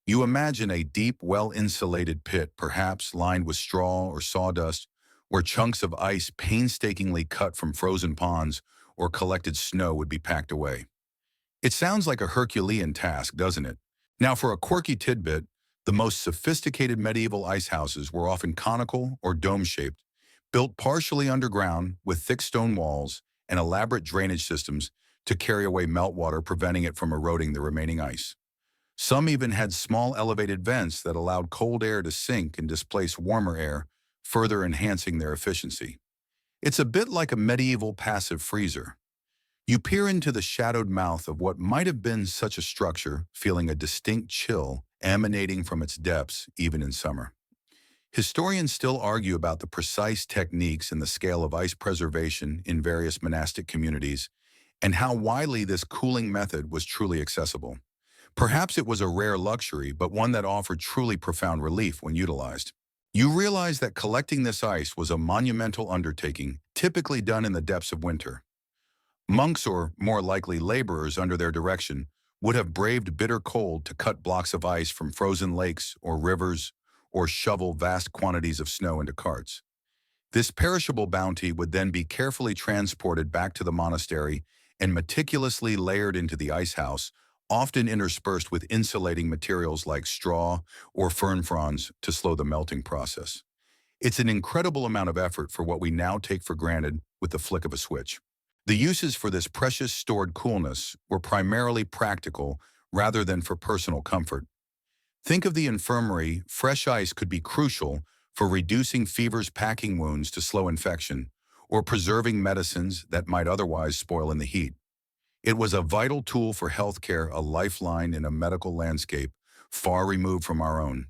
[SPEAKER 1] You imagine a deep, well-insulated pit, perhaps lined with straw or sawdust, where chunks of ice painstakingly cut from frozen ponds or collected snow would be packed away. It sounds like a Herculean task, doesn't it? Now, for a quirky tidbit, the most sophisticated medieval ice houses were often conical or dome-shaped, built partially underground with thick stone walls and elaborate drainage systems to carry away meltwater, preventing it from eroding the remaining ice. Some even had small elevated vents that allowed cold air to sink and displace warmer air, further enhancing their efficiency. It's a bit like a medieval passive freezer. You peer into the shadowed mouth of what might have been such a structure, feeling a distinct chill emanating from its depths, even in summer. Historians still argue about the precise techniques and the scale of ice preservation in various monastic communities, and how widely this cooling method was truly accessible. Perhaps it was a rare luxury, but one that offered truly profound relief when utilized. You realize that collecting this ice was a monumental undertaking, typically done in the depths of winter. Monks, or more likely laborers under their direction, would have braved bitter cold to cut blocks of ice from frozen lakes or rivers, or shovel vast quantities of snow into carts. This perishable bounty would then be carefully transported back to the monastery and meticulously layered into the ice house, often interspersed with insulating materials like straw or fern fronds to slow the melting process. It's an incredible amount of effort for what we now take for granted with the flick of a switch. The uses for this precious stored coolness were primarily practical rather than for personal comfort. Think of the infirmary. Fresh ice could be crucial for reducing fevers, packing wounds to slow infection, or preserving medicines that might otherwise spoil in the heat. It was a vital tool for healthcare, a lifeline in a medical landscape far removed from our own.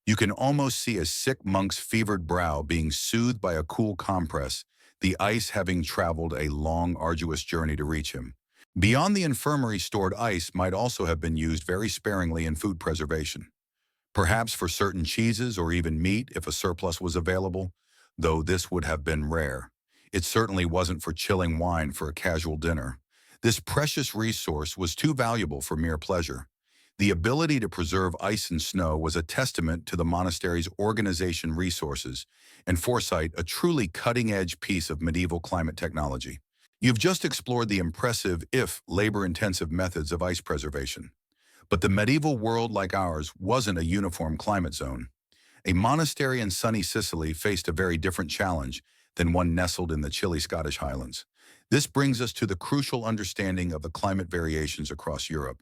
[SPEAKER 1] You can almost see a sick monk's fevered brow being soothed by a cool compress, the ice having traveled a long, arduous journey to reach him. Beyond the infirmary, stored ice might also have been used very sparingly in food preservation. Perhaps for certain cheeses or even meat if a surplus was available, though this would have been rare. It certainly wasn't for chilling wine for a casual dinner. This precious resource was too valuable for mere pleasure. The ability to preserve ice and snow was a testament to the monastery's organization, resources, and foresight, a truly cutting-edge piece of medieval climate technology. You've just explored the impressive, if labor-intensive methods of ice preservation. But the medieval world, like ours, wasn't a uniform climate zone. A monastery in sunny Sicily faced a very different challenge than one nestled in the chilly Scottish Highlands. This brings us to the crucial understanding of the climate variations across Europe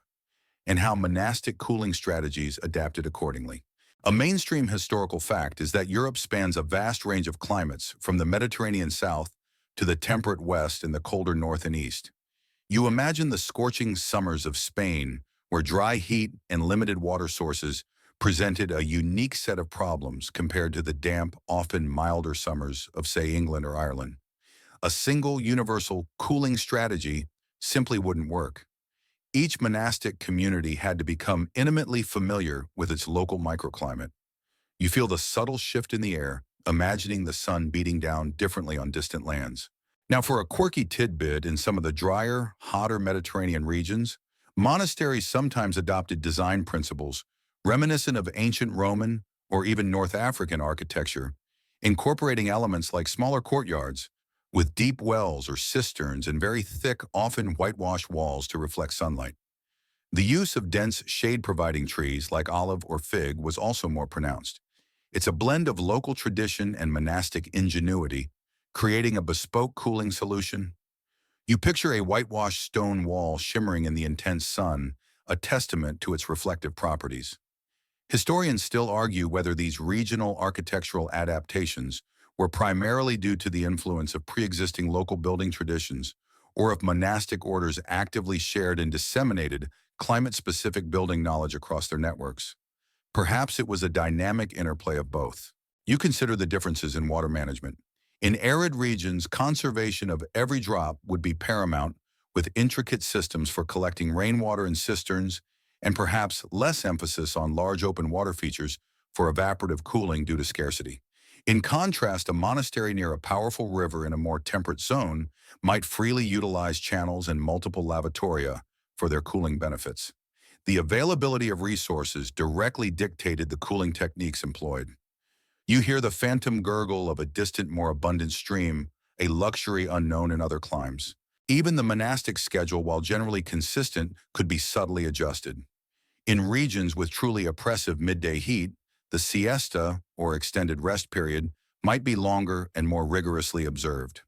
[SPEAKER 1] and how monastic cooling strategies adapted accordingly. A mainstream historical fact is that Europe spans a vast range of climates, from the Mediterranean south to the temperate west and the colder north and east. You imagine the scorching summers of Spain, where dry heat and limited water sources presented a unique set of problems compared to the damp, often milder summers of, say, England or Ireland. A single universal cooling strategy simply wouldn't work. Each monastic community had to become intimately familiar with its local microclimate. You feel the subtle shift in the air, imagining the sun beating down differently on distant lands. Now, for a quirky tidbit, in some of the drier, hotter Mediterranean regions, monasteries sometimes adopted design principles reminiscent of ancient Roman or even North African architecture, incorporating elements like smaller courtyards with deep wells or cisterns and very thick, often whitewashed walls to reflect sunlight. The use of dense shade-providing trees like olive or fig was also more pronounced. It's a blend of local tradition and monastic ingenuity, creating a bespoke cooling solution. You picture a whitewashed stone wall shimmering in the intense sun, a testament to its reflective properties. Historians still argue whether these regional architectural adaptations were primarily due to the influence of pre-existing local building traditions, or if monastic orders actively shared and disseminated climate-specific building knowledge across their networks. Perhaps it was a dynamic interplay of both. You consider the differences in water management. In arid regions, conservation of every drop would be paramount, with intricate systems for collecting rainwater in cisterns, and perhaps less emphasis on large open water features for evaporative cooling due to scarcity. In contrast, a monastery near a powerful river in a more temperate zone might freely utilize channels and multiple lavatoria for their cooling benefits. The availability of resources directly dictated the cooling techniques employed. You hear the phantom gurgle of a distant, more abundant stream, a luxury unknown in other climes. Even the monastic schedule, while generally consistent, could be subtly adjusted. In regions with truly oppressive midday heat, the siesta, or extended rest period, might be longer and more rigorously observed.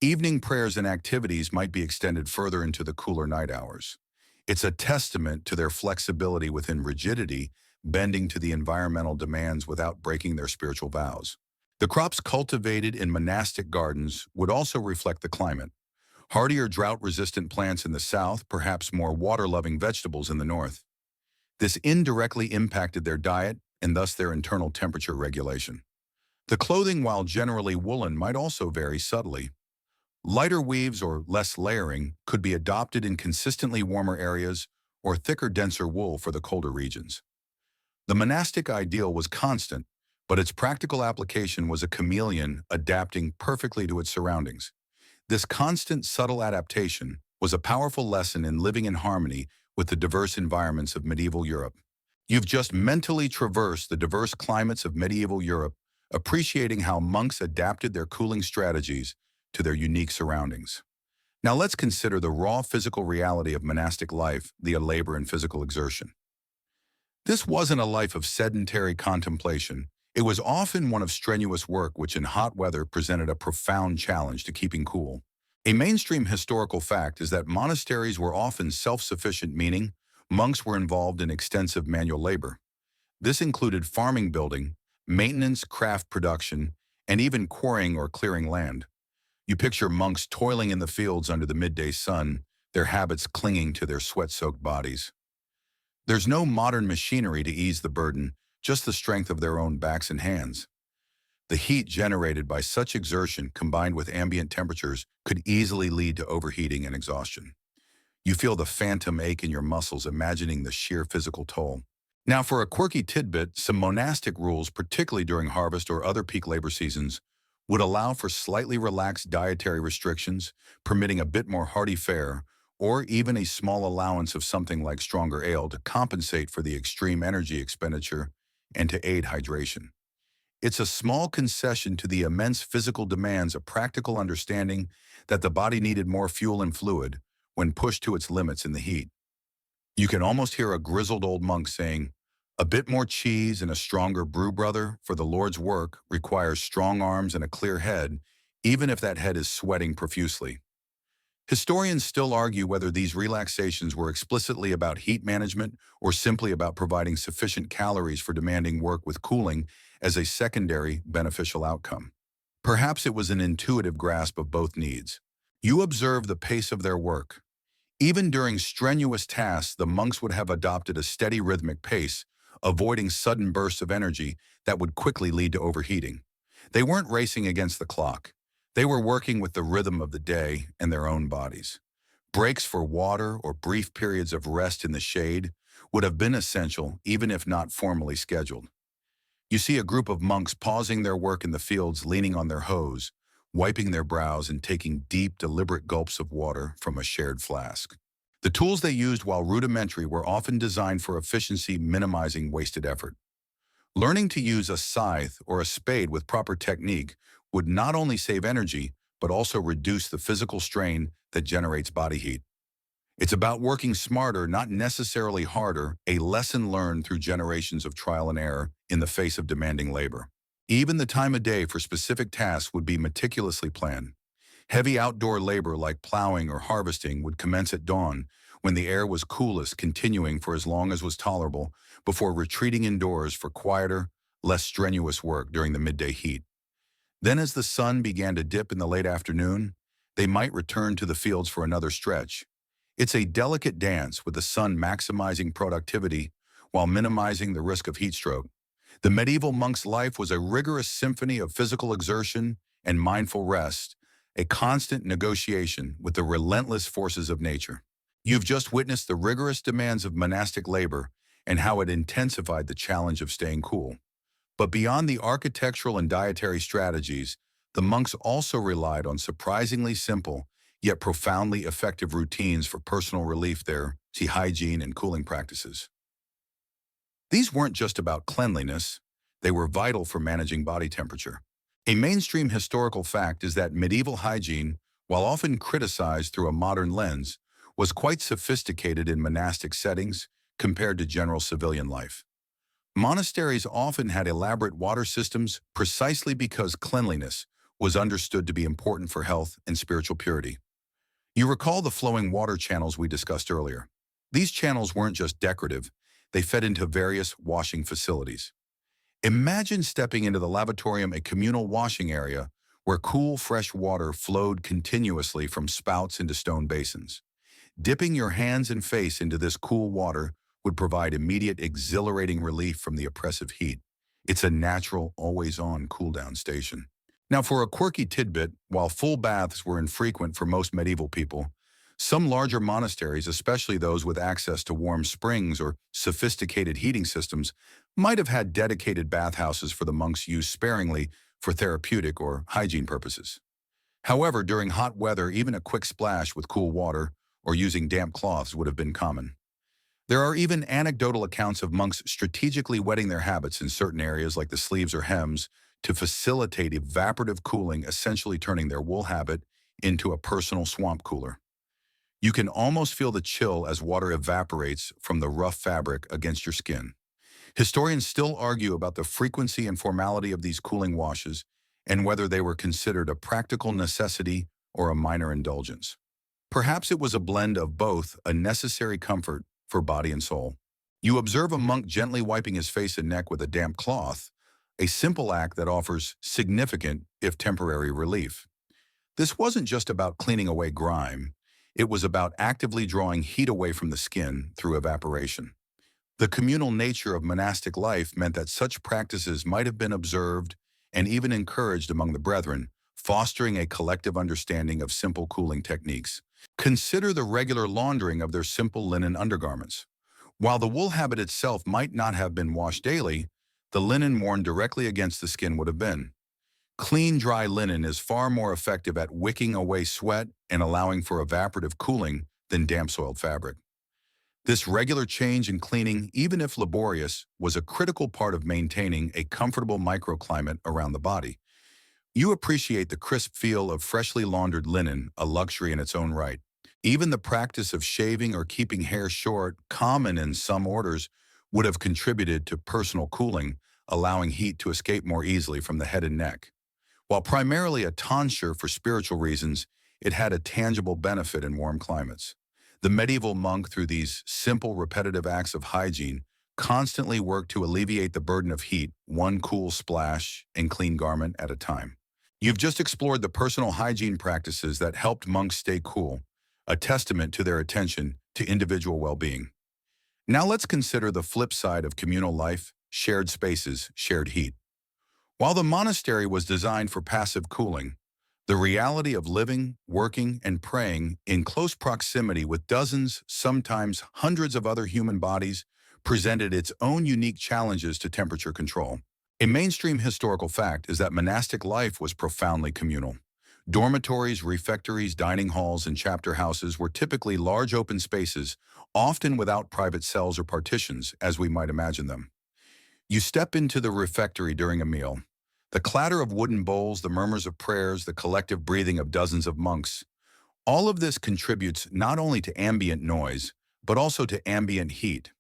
[SPEAKER 1] Evening prayers and activities might be extended further into the cooler night hours. It's a testament to their flexibility within rigidity, bending to the environmental demands without breaking their spiritual vows. The crops cultivated in monastic gardens would also reflect the climate. Hardier, drought-resistant plants in the south, perhaps more water-loving vegetables in the north. This indirectly impacted their diet and thus their internal temperature regulation. The clothing, while generally woolen, might also vary subtly. Lighter weaves or less layering could be adopted in consistently warmer areas, or thicker, denser wool for the colder regions. The monastic ideal was constant, but its practical application was a chameleon, adapting perfectly to its surroundings. This constant, subtle adaptation was a powerful lesson in living in harmony with the diverse environments of medieval Europe. You've just mentally traversed the diverse climates of medieval Europe, appreciating how monks adapted their cooling strategies to their unique surroundings. Now let's consider the raw physical reality of monastic life, the labor and physical exertion. This wasn't a life of sedentary contemplation. It was often one of strenuous work, which in hot weather presented a profound challenge to keeping cool. A mainstream historical fact is that monasteries were often self-sufficient, meaning monks were involved in extensive manual labor. This included farming building, maintenance, craft production, and even quarrying or clearing land. You picture monks toiling in the fields under the midday sun, their habits clinging to their sweat-soaked bodies. There's no modern machinery to ease the burden, just the strength of their own backs and hands. The heat generated by such exertion combined with ambient temperatures could easily lead to overheating and exhaustion. You feel the phantom ache in your muscles imagining the sheer physical toll. Now for a quirky tidbit, some monastic rules, particularly during harvest or other peak labor seasons, would allow for slightly relaxed dietary restrictions, permitting a bit more hearty fare, or even a small allowance of something like stronger ale to compensate for the extreme energy expenditure and to aid hydration. It's a small concession to the immense physical demands of practical understanding that the body needed more fuel and fluid when pushed to its limits in the heat. You can almost hear a grizzled old monk saying, "A bit more cheese and a stronger brew, brother, for the Lord's work requires strong arms and a clear head, even if that head is sweating profusely." Historians still argue whether these relaxations were explicitly about heat management or simply about providing sufficient calories for demanding work with cooling as a secondary beneficial outcome. Perhaps it was an intuitive grasp of both needs. You observe the pace of their work. Even during strenuous tasks, the monks would have adopted a steady rhythmic pace, avoiding sudden bursts of energy that would quickly lead to overheating. They weren't racing against the clock. They were working with the rhythm of the day and their own bodies. Breaks for water or brief periods of rest in the shade would have been essential even if not formally scheduled. You see a group of monks pausing their work in the fields, leaning on their hose, wiping their brows and taking deep, deliberate gulps of water from a shared flask. The tools they used, while rudimentary, were often designed for efficiency, minimizing wasted effort. Learning to use a scythe or a spade with proper technique would not only save energy, but also reduce the physical strain that generates body heat. It's about working smarter, not necessarily harder, a lesson learned through generations of trial and error in the face of demanding labor. Even the time of day for specific tasks would be meticulously planned. Heavy outdoor labor like plowing or harvesting would commence at dawn when the air was coolest, continuing for as long as was tolerable before retreating indoors for quieter, less strenuous work during the midday heat. Then as the sun began to dip in the late afternoon, they might return to the fields for another stretch. It's a delicate dance with the sun maximizing productivity while minimizing the risk of heat stroke. The medieval monk's life was a rigorous symphony of physical exertion and mindful rest, a constant negotiation with the relentless forces of nature. You've just witnessed the rigorous demands of monastic labor and how it intensified the challenge of staying cool. But beyond the architectural and dietary strategies, the monks also relied on surprisingly simple, yet profoundly effective routines for personal relief there, see hygiene and cooling practices. These weren't just about cleanliness, they were vital for managing body temperature. A mainstream historical fact is that medieval hygiene, while often criticized through a modern lens, was quite sophisticated in monastic settings compared to general civilian life. Monasteries often had elaborate water systems precisely because cleanliness was understood to be important for health and spiritual purity. You recall the flowing water channels we discussed earlier. These channels weren't just decorative, they fed into various washing facilities. Imagine stepping into the lavatorium, a communal washing area where cool, fresh water flowed continuously from spouts into stone basins. Dipping your hands and face into this cool water would provide immediate, exhilarating relief from the oppressive heat. It's a natural, always-on cool-down station. Now, for a quirky tidbit, while full baths were infrequent for most medieval people, some larger monasteries, especially those with access to warm springs or sophisticated heating systems, might have had dedicated bathhouses for the monks used sparingly for therapeutic or hygiene purposes. However, during hot weather, even a quick splash with cool water or using damp cloths would have been common. There are even anecdotal accounts of monks strategically wetting their habits in certain areas like the sleeves or hems to facilitate evaporative cooling, essentially turning their wool habit into a personal swamp cooler. You can almost feel the chill as water evaporates from the rough fabric against your skin. Historians still argue about the frequency and formality of these cooling washes and whether they were considered a practical necessity or a minor indulgence. Perhaps it was a blend of both, a necessary comfort for body and soul. You observe a monk gently wiping his face and neck with a damp cloth, a simple act that offers significant, if temporary, relief. This wasn't just about cleaning away grime. It was about actively drawing heat away from the skin through evaporation. The communal nature of monastic life meant that such practices might have been observed and even encouraged among the brethren, fostering a collective understanding of simple cooling techniques. Consider the regular laundering of their simple linen undergarments. While the wool habit itself might not have been washed daily, the linen worn directly against the skin would have been. Clean, dry linen is far more effective at wicking away sweat and allowing for evaporative cooling than damp soiled fabric. This regular change in cleaning, even if laborious, was a critical part of maintaining a comfortable microclimate around the body. You appreciate the crisp feel of freshly laundered linen, a luxury in its own right. Even the practice of shaving or keeping hair short, common in some orders, would have contributed to personal cooling, allowing heat to escape more easily from the head and neck. While primarily a tonsure for spiritual reasons, it had a tangible benefit in warm climates. The medieval monk, through these simple, repetitive acts of hygiene, constantly worked to alleviate the burden of heat, one cool splash and clean garment at a time. You've just explored the personal hygiene practices that helped monks stay cool, a testament to their attention to individual well-being. Now let's consider the flip side of communal life: shared spaces, shared heat. While the monastery was designed for passive cooling, the reality of living, working, and praying in close proximity with dozens, sometimes hundreds of other human bodies presented its own unique challenges to temperature control. A mainstream historical fact is that monastic life was profoundly communal. Dormitories, refectories, dining halls, and chapter houses were typically large open spaces, often without private cells or partitions, as we might imagine them. You step into the refectory during a meal. The clatter of wooden bowls, the murmurs of prayers, the collective breathing of dozens of monks. All of this contributes not only to ambient noise, but also to ambient heat.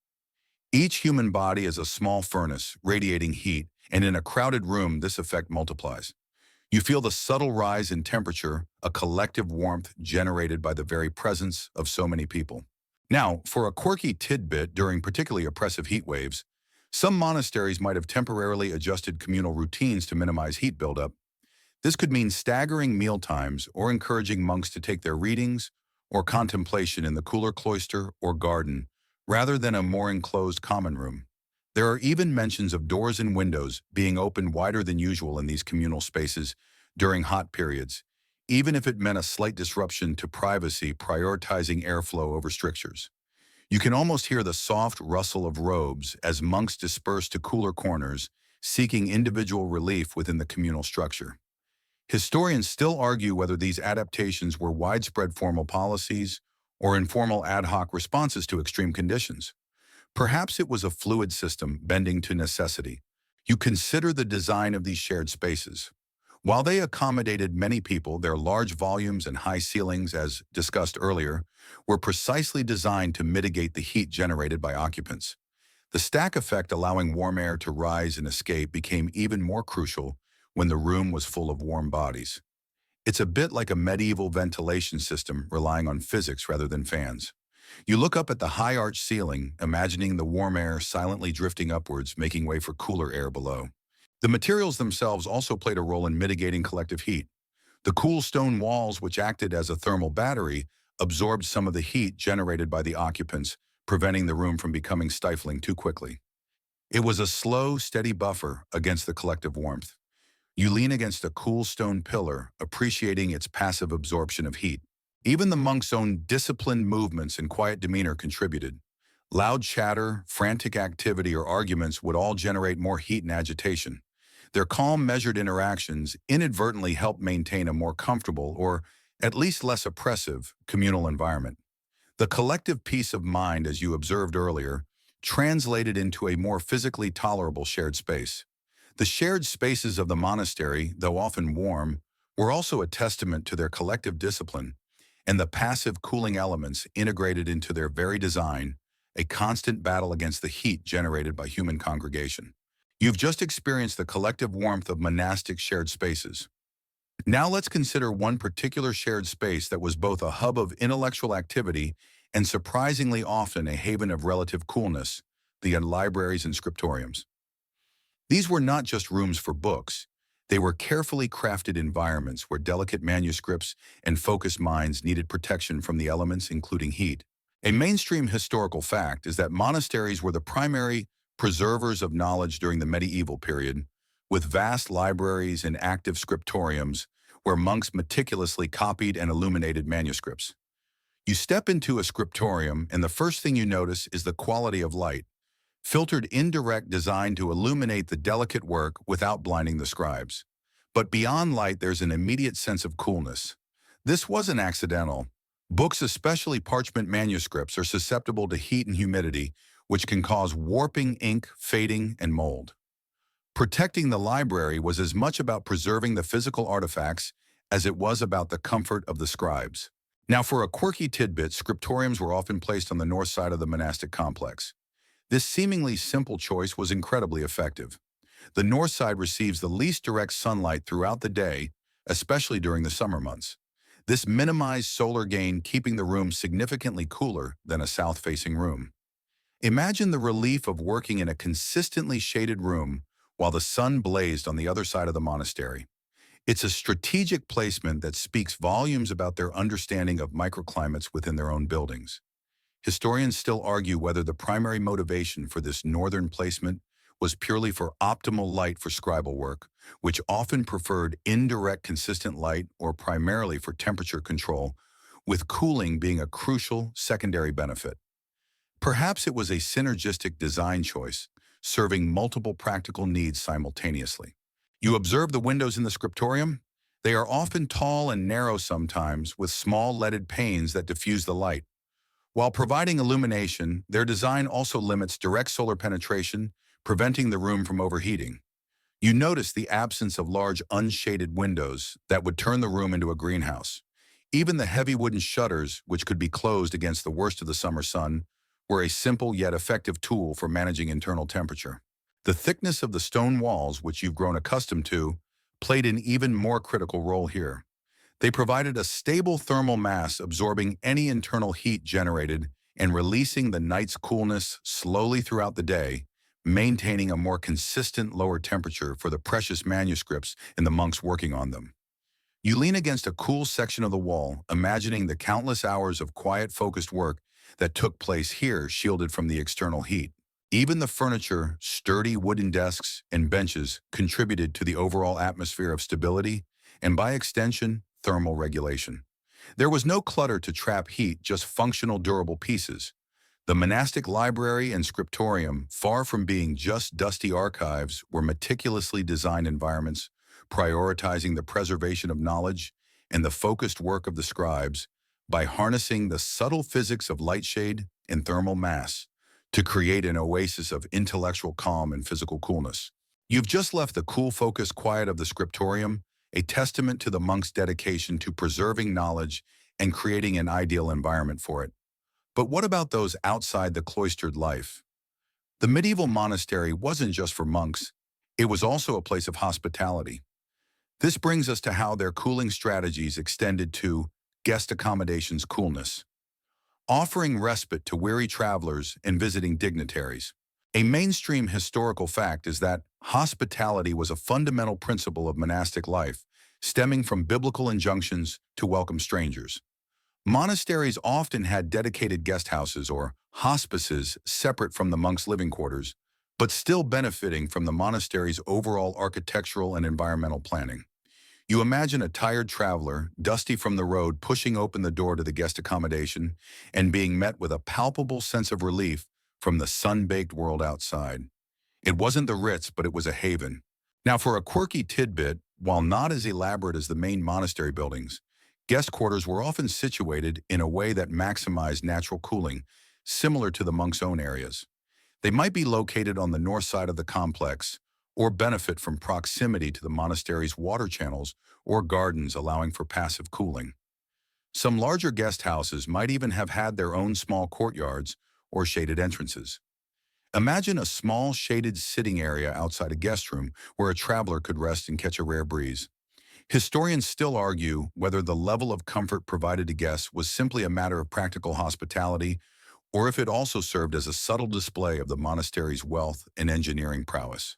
[SPEAKER 1] Each human body is a small furnace, radiating heat, and in a crowded room, this effect multiplies. You feel the subtle rise in temperature, a collective warmth generated by the very presence of so many people. Now, for a quirky tidbit during particularly oppressive heat waves, some monasteries might have temporarily adjusted communal routines to minimize heat buildup. This could mean staggering meal times or encouraging monks to take their readings or contemplation in the cooler cloister or garden, rather than a more enclosed common room. There are even mentions of doors and windows being opened wider than usual in these communal spaces during hot periods, even if it meant a slight disruption to privacy, prioritizing airflow over strictures. You can almost hear the soft rustle of robes as monks disperse to cooler corners, seeking individual relief within the communal structure. Historians still argue whether these adaptations were widespread formal policies or informal ad hoc responses to extreme conditions. Perhaps it was a fluid system bending to necessity. You consider the design of these shared spaces. While they accommodated many people, their large volumes and high ceilings, as discussed earlier, were precisely designed to mitigate the heat generated by occupants. The stack effect allowing warm air to rise and escape became even more crucial when the room was full of warm bodies. It's a bit like a medieval ventilation system relying on physics rather than fans. You look up at the high arched ceiling, imagining the warm air silently drifting upwards, making way for cooler air below. The materials themselves also played a role in mitigating collective heat. The cool stone walls, which acted as a thermal battery, absorbed some of the heat generated by the occupants, preventing the room from becoming stifling too quickly. It was a slow, steady buffer against the collective warmth. You lean against a cool stone pillar, appreciating its passive absorption of heat. Even the monk's own disciplined movements and quiet demeanor contributed. Loud chatter, frantic activity, or arguments would all generate more heat and agitation. Their calm, measured interactions inadvertently helped maintain a more comfortable, or at least less oppressive, communal environment. The collective peace of mind, as you observed earlier, translated into a more physically tolerable shared space. The shared spaces of the monastery, though often warm, were also a testament to their collective discipline and the passive cooling elements integrated into their very design, a constant battle against the heat generated by human congregation. You've just experienced the collective warmth of monastic shared spaces. Now let's consider one particular shared space that was both a hub of intellectual activity and surprisingly often a haven of relative coolness: the libraries and scriptoriums. These were not just rooms for books. They were carefully crafted environments where delicate manuscripts and focused minds needed protection from the elements, including heat. A mainstream historical fact is that monasteries were the primary preservers of knowledge during the medieval period, with vast libraries and active scriptoriums where monks meticulously copied and illuminated manuscripts. You step into a scriptorium, and the first thing you notice is the quality of light, filtered indirect designed to illuminate the delicate work without blinding the scribes. But beyond light, there's an immediate sense of coolness. This wasn't accidental. Books, especially parchment manuscripts, are susceptible to heat and humidity, which can cause warping, ink, fading, and mold. Protecting the library was as much about preserving the physical artifacts as it was about the comfort of the scribes. Now, for a quirky tidbit, scriptoriums were often placed on the north side of the monastic complex. This seemingly simple choice was incredibly effective. The north side receives the least direct sunlight throughout the day, especially during the summer months. This minimized solar gain, keeping the room significantly cooler than a south-facing room. Imagine the relief of working in a consistently shaded room while the sun blazed on the other side of the monastery. It's a strategic placement that speaks volumes about their understanding of microclimates within their own buildings. Historians still argue whether the primary motivation for this northern placement was purely for optimal light for scribal work, which often preferred indirect consistent light, or primarily for temperature control, with cooling being a crucial secondary benefit. Perhaps it was a synergistic design choice, serving multiple practical needs simultaneously. You observe the windows in the scriptorium? They are often tall and narrow sometimes, with small leaded panes that diffuse the light. While providing illumination, their design also limits direct solar penetration, preventing the room from overheating. You notice the absence of large unshaded windows that would turn the room into a greenhouse. Even the heavy wooden shutters, which could be closed against the worst of the summer sun, were a simple yet effective tool for managing internal temperature. The thickness of the stone walls, which you've grown accustomed to, played an even more critical role here. They provided a stable thermal mass, absorbing any internal heat generated and releasing the night's coolness slowly throughout the day, maintaining a more consistent lower temperature for the precious manuscripts and the monks working on them. You lean against a cool section of the wall, imagining the countless hours of quiet, focused work that took place here, shielded from the external heat. Even the furniture, sturdy wooden desks, and benches contributed to the overall atmosphere of stability and, by extension, thermal regulation. There was no clutter to trap heat, just functional, durable pieces. The monastic library and scriptorium, far from being just dusty archives, were meticulously designed environments, prioritizing the preservation of knowledge and the focused work of the scribes by harnessing the subtle physics of light shade and thermal mass to create an oasis of intellectual calm and physical coolness. You've just left the cool, focused quiet of the scriptorium, a testament to the monks' dedication to preserving knowledge and creating an ideal environment for it. But what about those outside the cloistered life? The medieval monastery wasn't just for monks, it was also a place of hospitality. This brings us to how their cooling strategies extended to guest accommodations coolness, offering respite to weary travelers and visiting dignitaries. A mainstream historical fact is that hospitality was a fundamental principle of monastic life, stemming from biblical injunctions to welcome strangers. Monasteries often had dedicated guest houses or hospices separate from the monks' living quarters, but still benefiting from the monastery's overall architectural and environmental planning. You imagine a tired traveler, dusty from the road, pushing open the door to the guest accommodation and being met with a palpable sense of relief from the sun-baked world outside. It wasn't the Ritz, but it was a haven. Now, for a quirky tidbit, while not as elaborate as the main monastery buildings, guest quarters were often situated in a way that maximized natural cooling, similar to the monks' own areas. They might be located on the north side of the complex, or benefit from proximity to the monastery's water channels or gardens, allowing for passive cooling. Some larger guest houses might even have had their own small courtyards or shaded entrances. Imagine a small shaded sitting area outside a guest room where a traveler could rest and catch a rare breeze. Historians still argue whether the level of comfort provided to guests was simply a matter of practical hospitality or if it also served as a subtle display of the monastery's wealth and engineering prowess.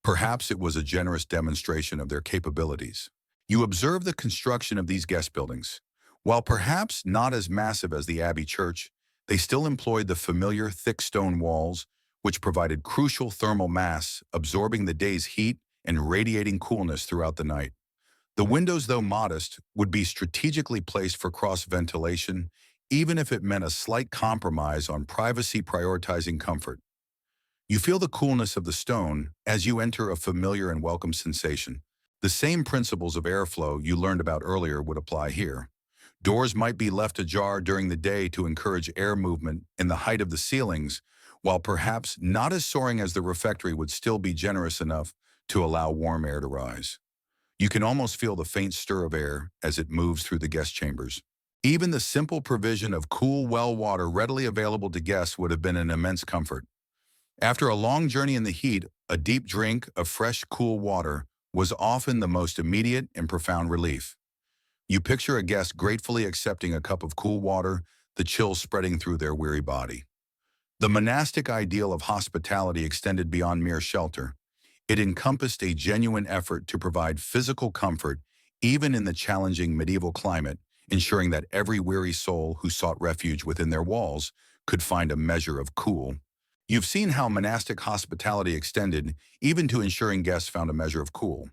[SPEAKER 1] Perhaps it was a generous demonstration of their capabilities. You observe the construction of these guest buildings. While perhaps not as massive as the Abbey Church, they still employed the familiar thick stone walls, which provided crucial thermal mass, absorbing the day's heat and radiating coolness throughout the night. The windows, though modest, would be strategically placed for cross-ventilation, even if it meant a slight compromise on privacy prioritizing comfort. You feel the coolness of the stone as you enter, a familiar and welcome sensation. The same principles of airflow you learned about earlier would apply here. Doors might be left ajar during the day to encourage air movement, and the height of the ceilings, while perhaps not as soaring as the refectory, would still be generous enough to allow warm air to rise. You can almost feel the faint stir of air as it moves through the guest chambers. Even the simple provision of cool well water readily available to guests would have been an immense comfort. After a long journey in the heat, a deep drink of fresh, cool water was often the most immediate and profound relief. You picture a guest gratefully accepting a cup of cool water, the chill spreading through their weary body. The monastic ideal of hospitality extended beyond mere shelter. It encompassed a genuine effort to provide physical comfort, even in the challenging medieval climate, ensuring that every weary soul who sought refuge within their walls could find a measure of cool. You've seen how monastic hospitality extended even to ensuring guests found a measure of cool.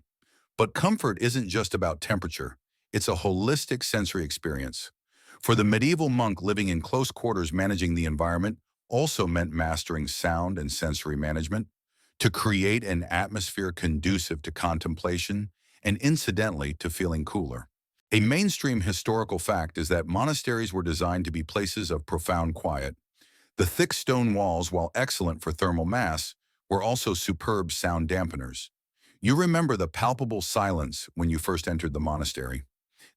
[SPEAKER 1] But comfort isn't just about temperature. It's a holistic sensory experience. For the medieval monk, living in close quarters, managing the environment also meant mastering sound and sensory management to create an atmosphere conducive to contemplation and, incidentally, to feeling cooler. A mainstream historical fact is that monasteries were designed to be places of profound quiet. The thick stone walls, while excellent for thermal mass, were also superb sound dampeners. You remember the palpable silence when you first entered the monastery.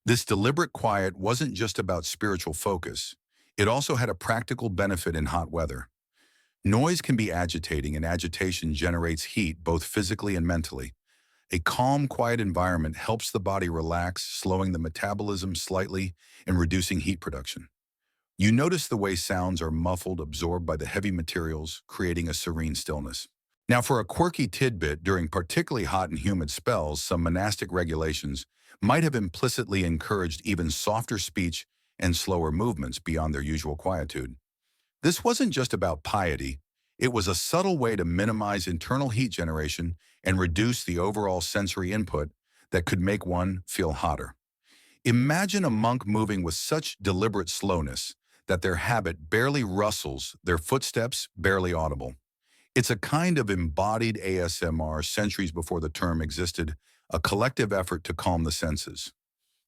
[SPEAKER 1] This deliberate quiet wasn't just about spiritual focus. It also had a practical benefit in hot weather. Noise can be agitating, and agitation generates heat both physically and mentally. A calm, quiet environment helps the body relax, slowing the metabolism slightly and reducing heat production. You notice the way sounds are muffled, absorbed by the heavy materials, creating a serene stillness. Now, for a quirky tidbit, during particularly hot and humid spells, some monastic regulations might have implicitly encouraged even softer speech and slower movements beyond their usual quietude. This wasn't just about piety. It was a subtle way to minimize internal heat generation and reduce the overall sensory input that could make one feel hotter. Imagine a monk moving with such deliberate slowness that their habit barely rustles, their footsteps barely audible. It's a kind of embodied ASMR centuries before the term existed, a collective effort to calm the senses.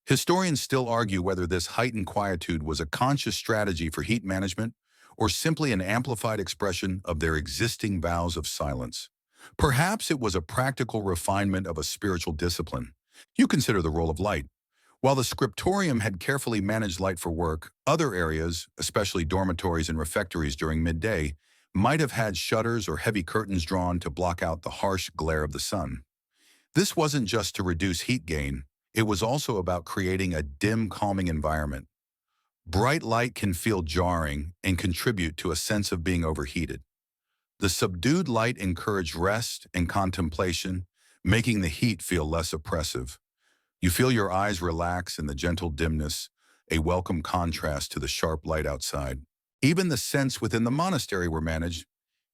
[SPEAKER 1] Historians still argue whether this heightened quietude was a conscious strategy for heat management or simply an amplified expression of their existing vows of silence. Perhaps it was a practical refinement of a spiritual discipline. You consider the role of light. While the scriptorium had carefully managed light for work, other areas, especially dormitories and refectories during midday, might have had shutters or heavy curtains drawn to block out the harsh glare of the sun. This wasn't just to reduce heat gain, it was also about creating a dim, calming environment. Bright light can feel jarring and contribute to a sense of being overheated. The subdued light encouraged rest and contemplation, making the heat feel less oppressive. You feel your eyes relax in the gentle dimness, a welcome contrast to the sharp light outside. Even the scents within the monastery were managed.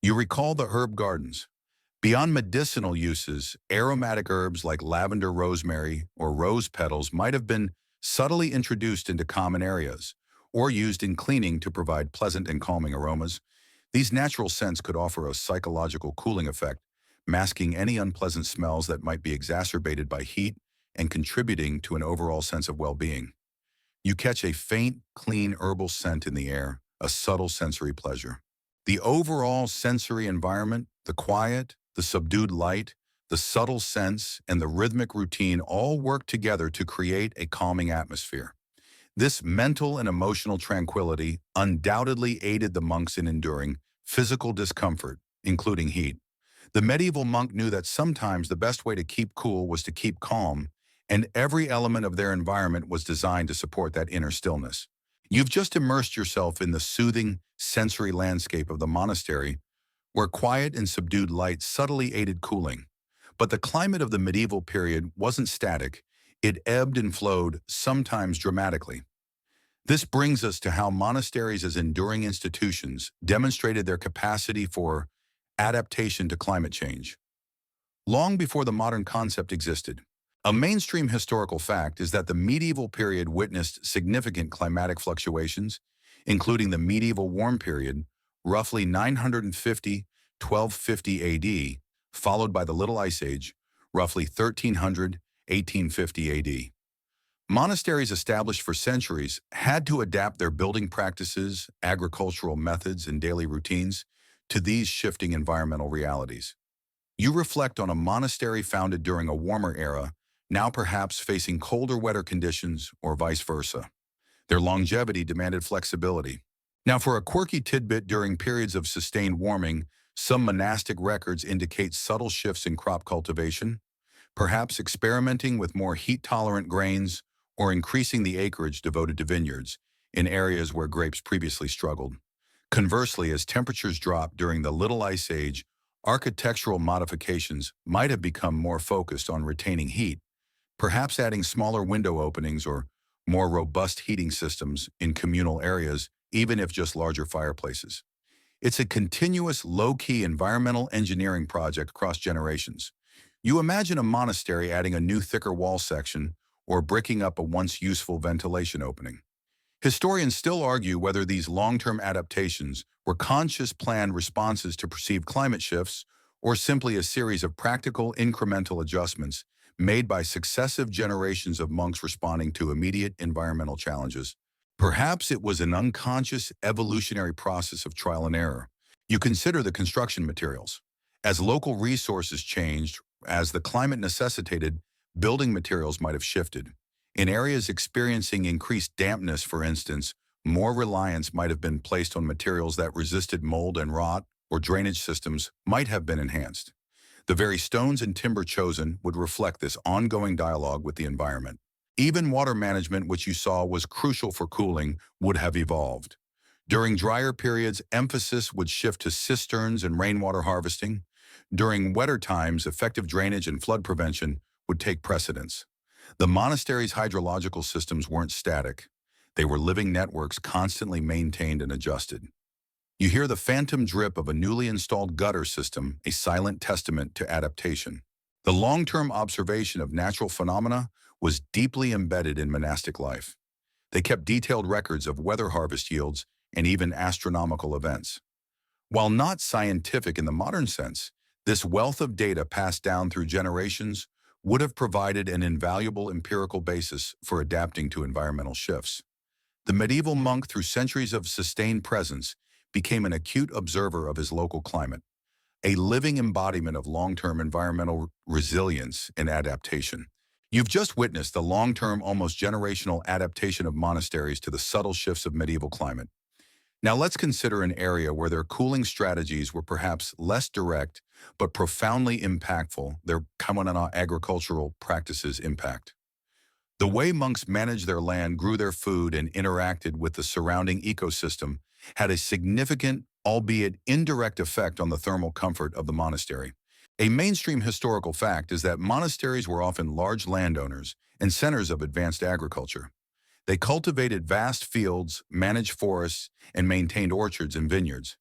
[SPEAKER 1] You recall the herb gardens. Beyond medicinal uses, aromatic herbs like lavender, rosemary, or rose petals might have been subtly introduced into common areas, or used in cleaning to provide pleasant and calming aromas. These natural scents could offer a psychological cooling effect, masking any unpleasant smells that might be exacerbated by heat and contributing to an overall sense of well-being. You catch a faint, clean herbal scent in the air, a subtle sensory pleasure. The overall sensory environment, the quiet, the subdued light, the subtle scents, and the rhythmic routine all work together to create a calming atmosphere. This mental and emotional tranquility undoubtedly aided the monks in enduring physical discomfort, including heat. The medieval monk knew that sometimes the best way to keep cool was to keep calm, and every element of their environment was designed to support that inner stillness. You've just immersed yourself in the soothing, sensory landscape of the monastery, where quiet and subdued light subtly aided cooling. But the climate of the medieval period wasn't static. It ebbed and flowed, sometimes dramatically. This brings us to how monasteries as enduring institutions demonstrated their capacity for adaptation to climate change. Long before the modern concept existed, a mainstream historical fact is that the medieval period witnessed significant climatic fluctuations, including the medieval warm period, roughly 950–1250 AD, followed by the Little Ice Age, roughly 1300–1850 AD. Monasteries established for centuries had to adapt their building practices, agricultural methods, and daily routines to these shifting environmental realities. You reflect on a monastery founded during a warmer era, now perhaps facing colder, wetter conditions, or vice versa. Their longevity demanded flexibility. Now, for a quirky tidbit during periods of sustained warming, some monastic records indicate subtle shifts in crop cultivation, perhaps experimenting with more heat-tolerant grains or increasing the acreage devoted to vineyards in areas where grapes previously struggled. Conversely, as temperatures dropped during the Little Ice Age, architectural modifications might have become more focused on retaining heat, perhaps adding smaller window openings or more robust heating systems in communal areas, even if just larger fireplaces. It's a continuous, low-key environmental engineering project across generations. You imagine a monastery adding a new, thicker wall section or bricking up a once useful ventilation opening. Historians still argue whether these long-term adaptations were conscious, planned responses to perceived climate shifts or simply a series of practical, incremental adjustments made by successive generations of monks responding to immediate environmental challenges. Perhaps it was an unconscious evolutionary process of trial and error. You consider the construction materials. As local resources changed, as the climate necessitated, building materials might have shifted. In areas experiencing increased dampness, for instance, more reliance might have been placed on materials that resisted mold and rot, or drainage systems might have been enhanced. The very stones and timber chosen would reflect this ongoing dialogue with the environment. Even water management, which you saw was crucial for cooling, would have evolved. During drier periods, emphasis would shift to cisterns and rainwater harvesting. During wetter times, effective drainage and flood prevention would take precedence. The monastery's hydrological systems weren't static. They were living networks constantly maintained and adjusted. You hear the phantom drip of a newly installed gutter system, a silent testament to adaptation. The long-term observation of natural phenomena was deeply embedded in monastic life. They kept detailed records of weather harvest yields and even astronomical events. While not scientific in the modern sense, this wealth of data passed down through generations would have provided an invaluable empirical basis for adapting to environmental shifts. The medieval monk, through centuries of sustained presence, became an acute observer of his local climate, a living embodiment of long-term environmental resilience and adaptation. You've just witnessed the long-term, almost generational adaptation of monasteries to the subtle shifts of medieval climate. Now let's consider an area where their cooling strategies were perhaps less direct, but profoundly impactful, their common agricultural practices impact. The way monks managed their land, grew their food, and interacted with the surrounding ecosystem had a significant, albeit indirect, effect on the thermal comfort of the monastery. A mainstream historical fact is that monasteries were often large landowners and centers of advanced agriculture. They cultivated vast fields, managed forests, and maintained orchards and vineyards.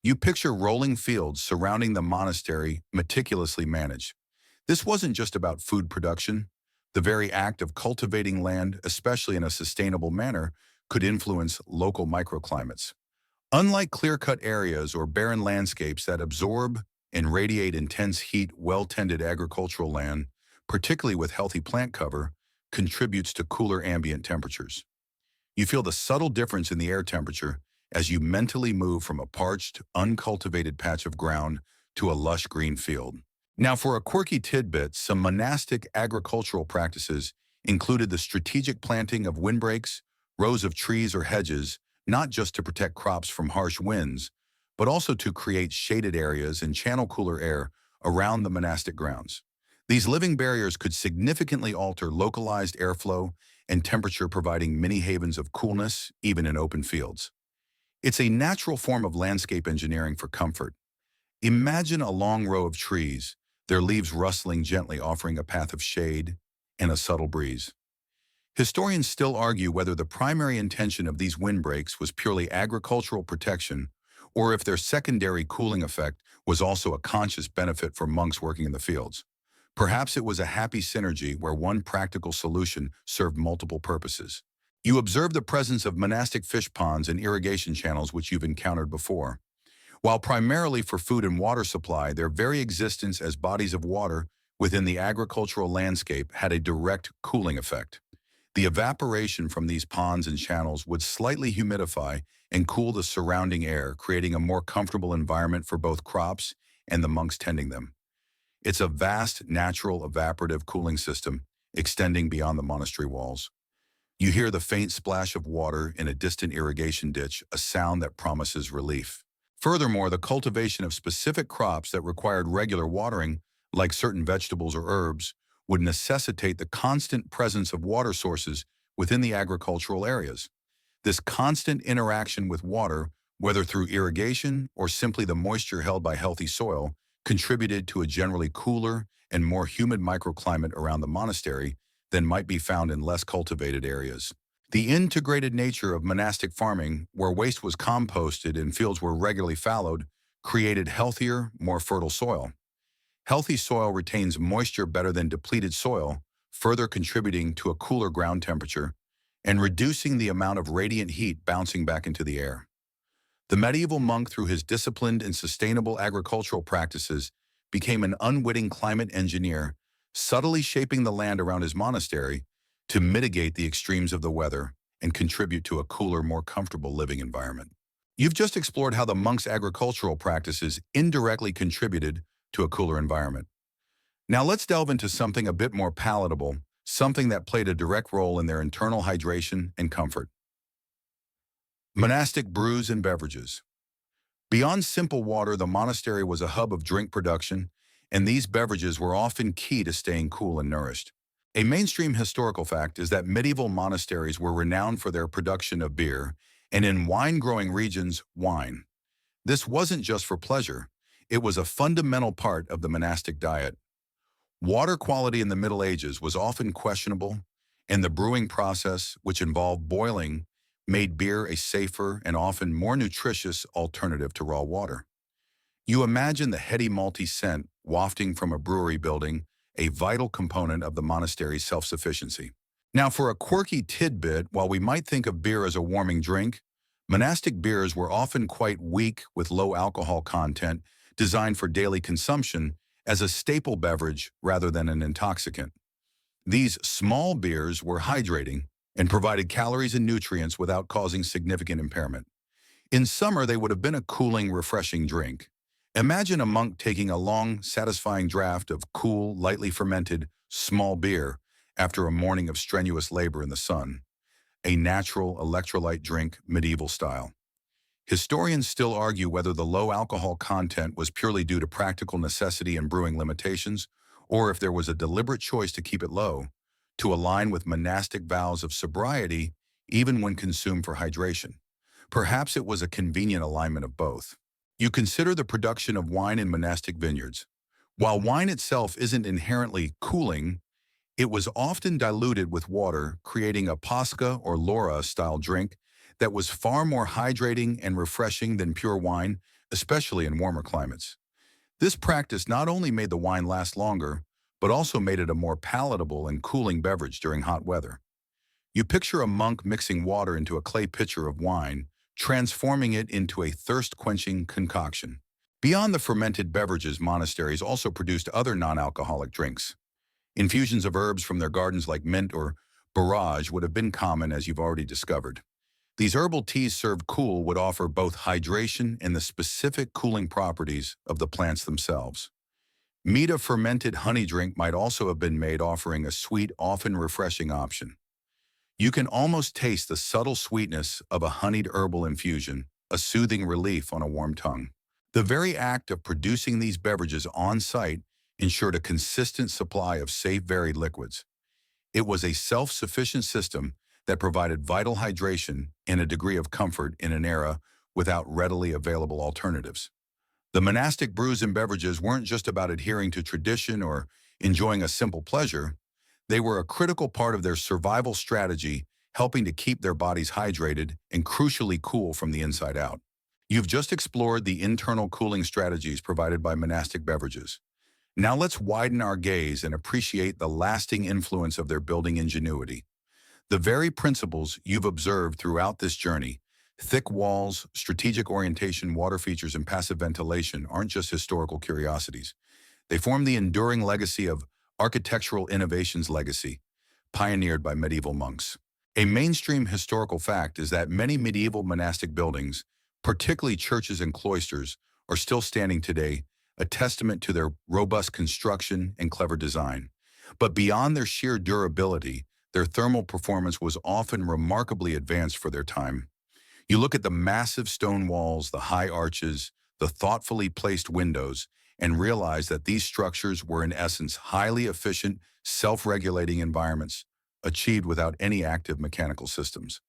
[SPEAKER 1] You picture rolling fields surrounding the monastery, meticulously managed. This wasn't just about food production. The very act of cultivating land, especially in a sustainable manner, could influence local microclimates. Unlike clear-cut areas or barren landscapes that absorb and radiate intense heat, well-tended agricultural land, particularly with healthy plant cover, contributes to cooler ambient temperatures. You feel the subtle difference in the air temperature as you mentally move from a parched, uncultivated patch of ground to a lush green field. Now, for a quirky tidbit, some monastic agricultural practices included the strategic planting of windbreaks, rows of trees or hedges, not just to protect crops from harsh winds, but also to create shaded areas and channel cooler air around the monastic grounds. These living barriers could significantly alter localized airflow and temperature providing mini havens of coolness, even in open fields. It's a natural form of landscape engineering for comfort. Imagine a long row of trees, their leaves rustling gently offering a path of shade and a subtle breeze. Historians still argue whether the primary intention of these windbreaks was purely agricultural protection or if their secondary cooling effect was also a conscious benefit for monks working in the fields. Perhaps it was a happy synergy where one practical solution served multiple purposes. You observe the presence of monastic fish ponds and irrigation channels which you've encountered before. While primarily for food and water supply, their very existence as bodies of water within the agricultural landscape had a direct cooling effect. The evaporation from these ponds and channels would slightly humidify and cool the surrounding air, creating a more comfortable environment for both crops and the monks tending them. It's a vast, natural, evaporative cooling system extending beyond the monastery walls. You hear the faint splash of water in a distant irrigation ditch, a sound that promises relief. Furthermore, the cultivation of specific crops that required regular watering, like certain vegetables or herbs, would necessitate the constant presence of water sources within the agricultural areas. This constant interaction with water, whether through irrigation or simply the moisture held by healthy soil, contributed to a generally cooler and more humid microclimate around the monastery than might be found in less cultivated areas. The integrated nature of monastic farming, where waste was composted and fields were regularly fallowed, created healthier, more fertile soil. Healthy soil retains moisture better than depleted soil, further contributing to a cooler ground temperature and reducing the amount of radiant heat bouncing back into the air. The medieval monk, through his disciplined and sustainable agricultural practices, became an unwitting climate engineer, subtly shaping the land around his monastery to mitigate the extremes of the weather and contribute to a cooler, more comfortable living environment. You've just explored how the monks' agricultural practices indirectly contributed to a cooler environment. Now let's delve into something a bit more palatable, something that played a direct role in their internal hydration and comfort. Monastic brews and beverages. Beyond simple water, the monastery was a hub of drink production, and these beverages were often key to staying cool and nourished. A mainstream historical fact is that medieval monasteries were renowned for their production of beer, and in wine-growing regions, wine. This wasn't just for pleasure. It was a fundamental part of the monastic diet. Water quality in the Middle Ages was often questionable, and the brewing process, which involved boiling, made beer a safer and often more nutritious alternative to raw water. You imagine the heady malty scent wafting from a brewery building, a vital component of the monastery's self-sufficiency. Now, for a quirky tidbit, while we might think of beer as a warming drink, monastic beers were often quite weak with low alcohol content, designed for daily consumption as a staple beverage rather than an intoxicant. These small beers were hydrating and provided calories and nutrients without causing significant impairment. In summer, they would have been a cooling, refreshing drink. Imagine a monk taking a long, satisfying draught of cool, lightly fermented, small beer after a morning of strenuous labor in the sun. A natural electrolyte drink, medieval style. Historians still argue whether the low alcohol content was purely due to practical necessity and brewing limitations, or if there was a deliberate choice to keep it low, to align with monastic vows of sobriety even when consumed for hydration. Perhaps it was a convenient alignment of both. You consider the production of wine in monastic vineyards. While wine itself isn't inherently cooling, it was often diluted with water, creating a pasca or lora-style drink that was far more hydrating and refreshing than pure wine, especially in warmer climates. This practice not only made the wine last longer, but also made it a more palatable and cooling beverage during hot weather. You picture a monk mixing water into a clay pitcher of wine, transforming it into a thirst-quenching concoction. Beyond the fermented beverages, monasteries also produced other non-alcoholic drinks. Infusions of herbs from their gardens like mint or borage would have been common, as you've already discovered. These herbal teas served cool would offer both hydration and the specific cooling properties of the plants themselves. Mead, a fermented honey drink, might also have been made, offering a sweet, often refreshing option. You can almost taste the subtle sweetness of a honeyed herbal infusion, a soothing relief on a warm tongue. The very act of producing these beverages on site ensured a consistent supply of safe, varied liquids. It was a self-sufficient system that provided vital hydration and a degree of comfort in an era without readily available alternatives. The monastic brews and beverages weren't just about adhering to tradition or enjoying a simple pleasure. They were a critical part of their survival strategy, helping to keep their bodies hydrated and crucially cool from the inside out. You've just explored the internal cooling strategies provided by monastic beverages. Now let's widen our gaze and appreciate the lasting influence of their building ingenuity. The very principles you've observed throughout this journey, thick walls, strategic orientation, water features, and passive ventilation, aren't just historical curiosities. They form the enduring legacy of architectural innovations legacy, pioneered by medieval monks. A mainstream historical fact is that many medieval monastic buildings, particularly churches and cloisters, are still standing today, a testament to their robust construction and clever design. But beyond their sheer durability, their thermal performance was often remarkably advanced for their time. You look at the massive stone walls, the high arches, the thoughtfully placed windows, and realize that these structures were in essence highly efficient, self-regulating environments, achieved without any active mechanical systems.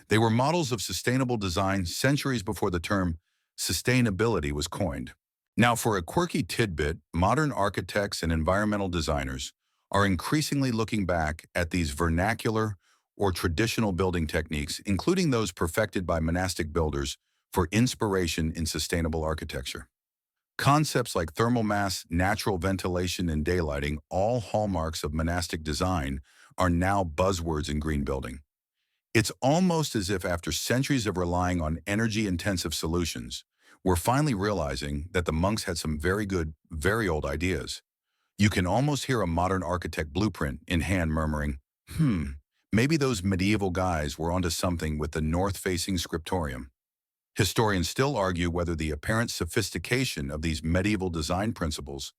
[SPEAKER 1] They were models of sustainable design centuries before the term sustainability was coined. Now, for a quirky tidbit, modern architects and environmental designers are increasingly looking back at these vernacular or traditional building techniques, including those perfected by monastic builders, for inspiration in sustainable architecture. Concepts like thermal mass, natural ventilation, and daylighting, all hallmarks of monastic design, are now buzzwords in green building. It's almost as if after centuries of relying on energy-intensive solutions, we're finally realizing that the monks had some very good, very old ideas. You can almost hear a modern architect blueprint in hand murmuring, maybe those medieval guys were onto something with the north-facing scriptorium. Historians still argue whether the apparent sophistication of these medieval design principles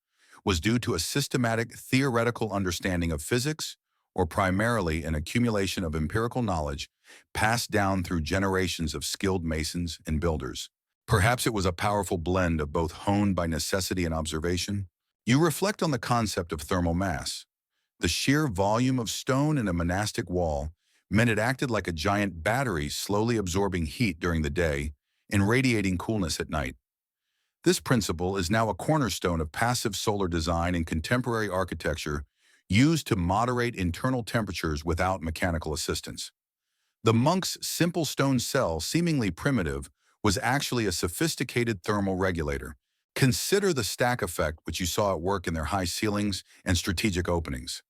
[SPEAKER 1] was due to a systematic theoretical understanding of physics or primarily an accumulation of empirical knowledge passed down through generations of skilled masons and builders. Perhaps it was a powerful blend of both honed by necessity and observation. You reflect on the concept of thermal mass. The sheer volume of stone in a monastic wall meant it acted like a giant battery slowly absorbing heat during the day and radiating coolness at night. This principle is now a cornerstone of passive solar design and contemporary architecture used to moderate internal temperatures without mechanical assistance. The monk's simple stone cell, seemingly primitive, was actually a sophisticated thermal regulator. Consider the stack effect which you saw at work in their high ceilings and strategic openings.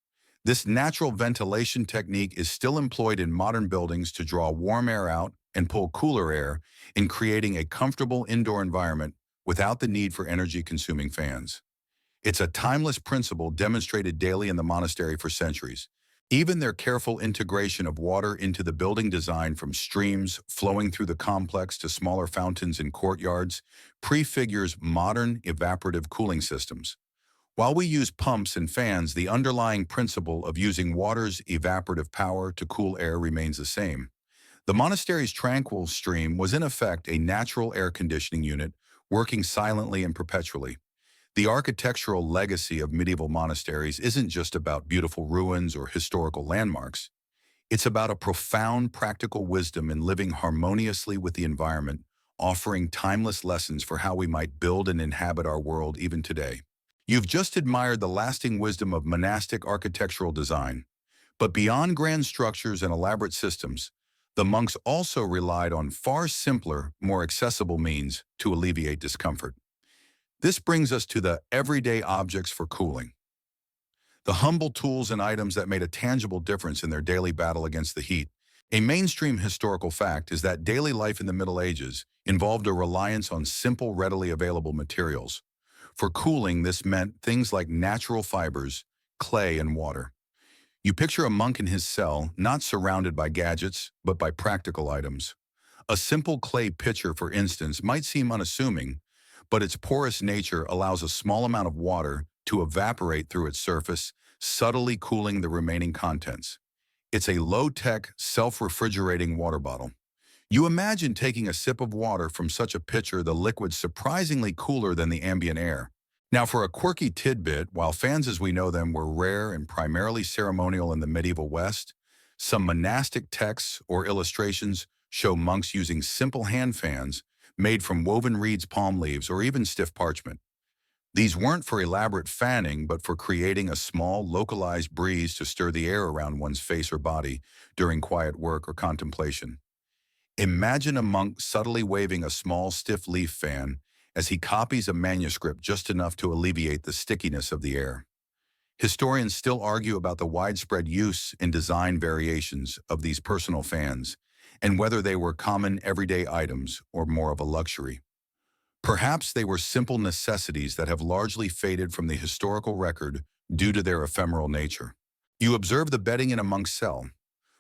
[SPEAKER 1] This natural ventilation technique is still employed in modern buildings to draw warm air out and pull cooler air in creating a comfortable indoor environment without the need for energy-consuming fans. It's a timeless principle demonstrated daily in the monastery for centuries. Even their careful integration of water into the building design, from streams flowing through the complex to smaller fountains in courtyards, prefigures modern evaporative cooling systems. While we use pumps and fans, the underlying principle of using water's evaporative power to cool air remains the same. The monastery's tranquil stream was in effect a natural air conditioning unit working silently and perpetually. The architectural legacy of medieval monasteries isn't just about beautiful ruins or historical landmarks. It's about a profound practical wisdom in living harmoniously with the environment, offering timeless lessons for how we might build and inhabit our world even today. You've just admired the lasting wisdom of monastic architectural design. But beyond grand structures and elaborate systems, the monks also relied on far simpler, more accessible means to alleviate discomfort. This brings us to the everyday objects for cooling. The humble tools and items that made a tangible difference in their daily battle against the heat. A mainstream historical fact is that daily life in the Middle Ages involved a reliance on simple, readily available materials. For cooling, this meant things like natural fibers, clay, and water. You picture a monk in his cell, not surrounded by gadgets, but by practical items. A simple clay pitcher, for instance, might seem unassuming, but its porous nature allows a small amount of water to evaporate through its surface, subtly cooling the remaining contents. It's a low-tech, self-refrigerating water bottle. You imagine taking a sip of water from such a pitcher, the liquid surprisingly cooler than the ambient air. Now, for a quirky tidbit, while fans as we know them were rare and primarily ceremonial in the medieval West, some monastic texts or illustrations show monks using simple hand fans made from woven reeds, palm leaves, or even stiff parchment. These weren't for elaborate fanning, but for creating a small, localized breeze to stir the air around one's face or body during quiet work or contemplation. Imagine a monk subtly waving a small, stiff leaf fan as he copies a manuscript just enough to alleviate the stickiness of the air. Historians still argue about the widespread use and design variations of these personal fans and whether they were common everyday items or more of a luxury. Perhaps they were simple necessities that have largely faded from the historical record due to their ephemeral nature. You observe the bedding in a monk's cell.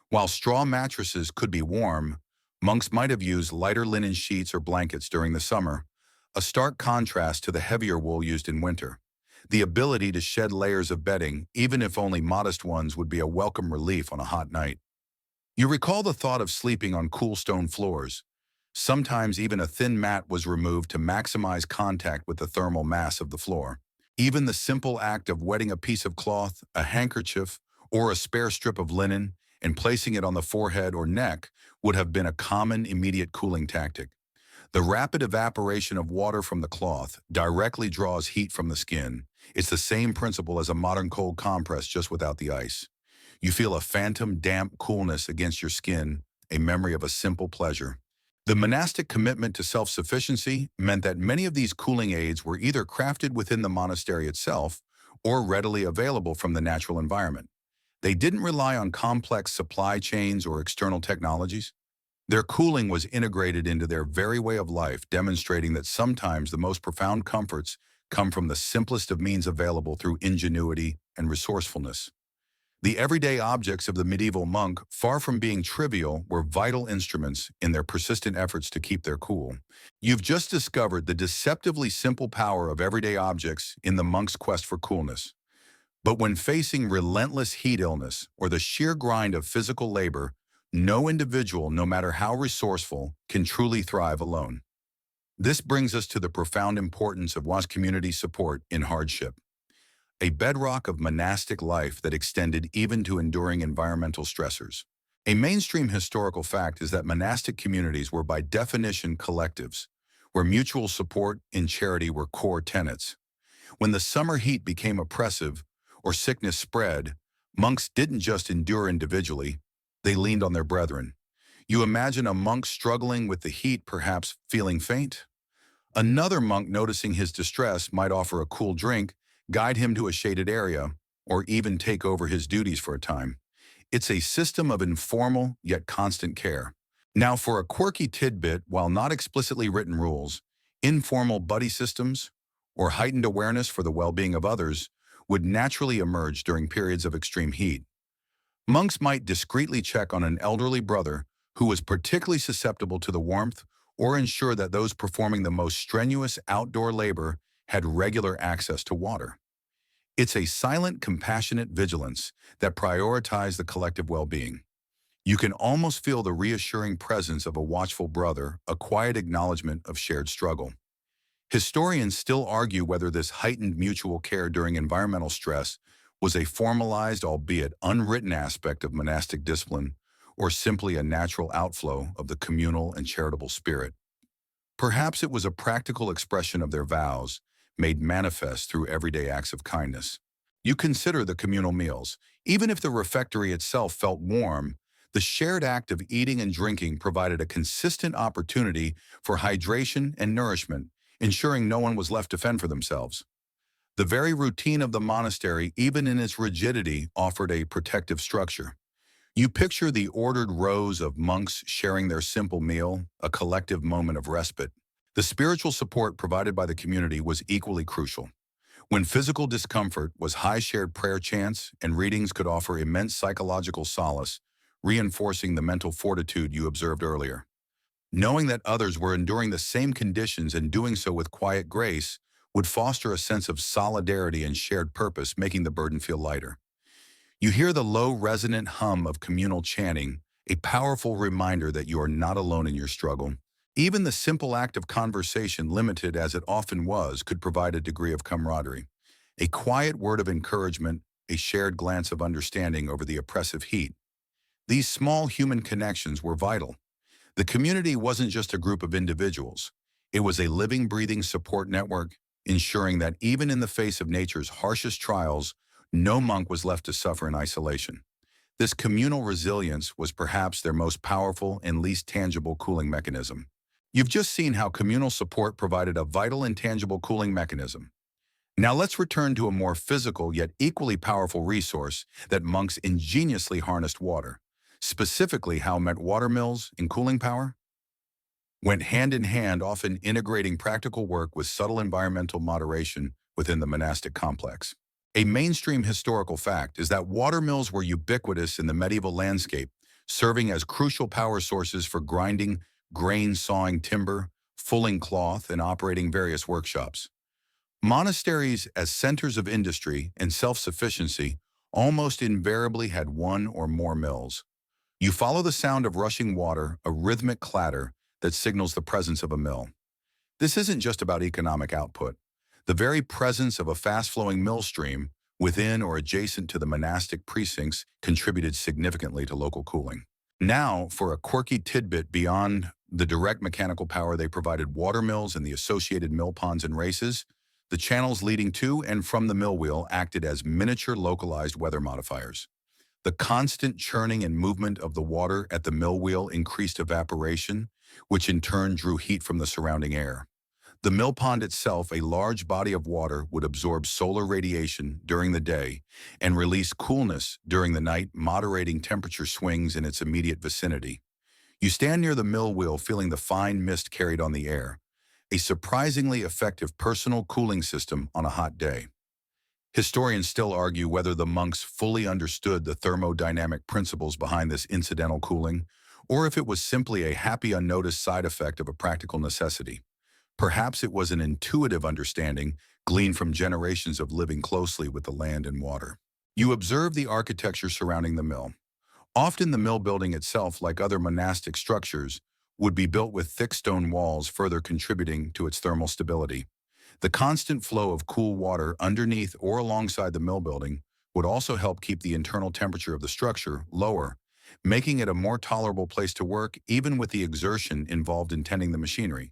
[SPEAKER 1] While straw mattresses could be warm, monks might have used lighter linen sheets or blankets during the summer, a stark contrast to the heavier wool used in winter. The ability to shed layers of bedding, even if only modest ones, would be a welcome relief on a hot night. You recall the thought of sleeping on cool stone floors. Sometimes even a thin mat was removed to maximize contact with the thermal mass of the floor. Even the simple act of wetting a piece of cloth, a handkerchief, or a spare strip of linen and placing it on the forehead or neck would have been a common immediate cooling tactic. The rapid evaporation of water from the cloth directly draws heat from the skin. It's the same principle as a modern cold compress, just without the ice. You feel a phantom damp coolness against your skin, a memory of a simple pleasure. The monastic commitment to self-sufficiency meant that many of these cooling aids were either crafted within the monastery itself or readily available from the natural environment. They didn't rely on complex supply chains or external technologies. Their cooling was integrated into their very way of life, demonstrating that sometimes the most profound comforts come from the simplest of means available through ingenuity and resourcefulness. The everyday objects of the medieval monk, far from being trivial, were vital instruments in their persistent efforts to keep their cool. You've just discovered the deceptively simple power of everyday objects in the monk's quest for coolness. But when facing relentless heat illness or the sheer grind of physical labor, no individual, no matter how resourceful, can truly thrive alone. This brings us to the profound importance of one's community support in hardship, a bedrock of monastic life that extended even to enduring environmental stressors. A mainstream historical fact is that monastic communities were by definition collectives, where mutual support and charity were core tenets. When the summer heat became oppressive or sickness spread, monks didn't just endure individually, they leaned on their brethren. You imagine a monk struggling with the heat, perhaps feeling faint? Another monk, noticing his distress, might offer a cool drink, guide him to a shaded area, or even take over his duties for a time. It's a system of informal yet constant care. Now, for a quirky tidbit, while not explicitly written rules, informal buddy systems, or heightened awareness for the well-being of others, would naturally emerge during periods of extreme heat. Monks might discreetly check on an elderly brother who was particularly susceptible to the warmth, or ensure that those performing the most strenuous outdoor labor had regular access to water. It's a silent, compassionate vigilance that prioritized the collective well-being. You can almost feel the reassuring presence of a watchful brother, a quiet acknowledgement of shared struggle. Historians still argue whether this heightened mutual care during environmental stress was a formalized, albeit unwritten aspect of monastic discipline, or simply a natural outflow of the communal and charitable spirit. Perhaps it was a practical expression of their vows, made manifest through everyday acts of kindness. You consider the communal meals. Even if the refectory itself felt warm, the shared act of eating and drinking provided a consistent opportunity for hydration and nourishment, ensuring no one was left to fend for themselves. The very routine of the monastery, even in its rigidity, offered a protective structure. You picture the ordered rows of monks sharing their simple meal, a collective moment of respite. The spiritual support provided by the community was equally crucial. When physical discomfort was high, shared prayer chants and readings could offer immense psychological solace, reinforcing the mental fortitude you observed earlier. Knowing that others were enduring the same conditions and doing so with quiet grace would foster a sense of solidarity and shared purpose, making the burden feel lighter. You hear the low, resonant hum of communal chanting, a powerful reminder that you are not alone in your struggle. Even the simple act of conversation, limited as it often was, could provide a degree of camaraderie. A quiet word of encouragement, a shared glance of understanding over the oppressive heat. These small human connections were vital. The community wasn't just a group of individuals. It was a living, breathing support network, ensuring that even in the face of nature's harshest trials, no monk was left to suffer in isolation. This communal resilience was perhaps their most powerful and least tangible cooling mechanism. You've just seen how communal support provided a vital and tangible cooling mechanism. Now let's return to a more physical yet equally powerful resource that monks ingeniously harnessed: water. Specifically, how met water mills in cooling power went hand in hand, often integrating practical work with subtle environmental moderation within the monastic complex. A mainstream historical fact is that water mills were ubiquitous in the medieval landscape, serving as crucial power sources for grinding grain, sawing timber, fulling cloth, and operating various workshops. Monasteries, as centers of industry and self-sufficiency, almost invariably had one or more mills. You follow the sound of rushing water, a rhythmic clatter that signals the presence of a mill. This isn't just about economic output. The very presence of a fast-flowing mill stream within or adjacent to the monastic precincts contributed significantly to local cooling. Now, for a quirky tidbit beyond the direct mechanical power they provided: water mills and the associated mill ponds and races, the channels leading to and from the mill wheel acted as miniature localized weather modifiers. The constant churning and movement of the water at the mill wheel increased evaporation, which in turn drew heat from the surrounding air. The mill pond itself, a large body of water, would absorb solar radiation during the day and release coolness during the night, moderating temperature swings in its immediate vicinity. You stand near the mill wheel, feeling the fine mist carried on the air, a surprisingly effective personal cooling system on a hot day. Historians still argue whether the monks fully understood the thermodynamic principles behind this incidental cooling, or if it was simply a happy unnoticed side effect of a practical necessity. Perhaps it was an intuitive understanding gleaned from generations of living closely with the land and water. You observe the architecture surrounding the mill. Often the mill building itself, like other monastic structures, would be built with thick stone walls, further contributing to its thermal stability. The constant flow of cool water underneath or alongside the mill building would also help keep the internal temperature of the structure lower, making it a more tolerable place to work, even with the exertion involved in tending the machinery.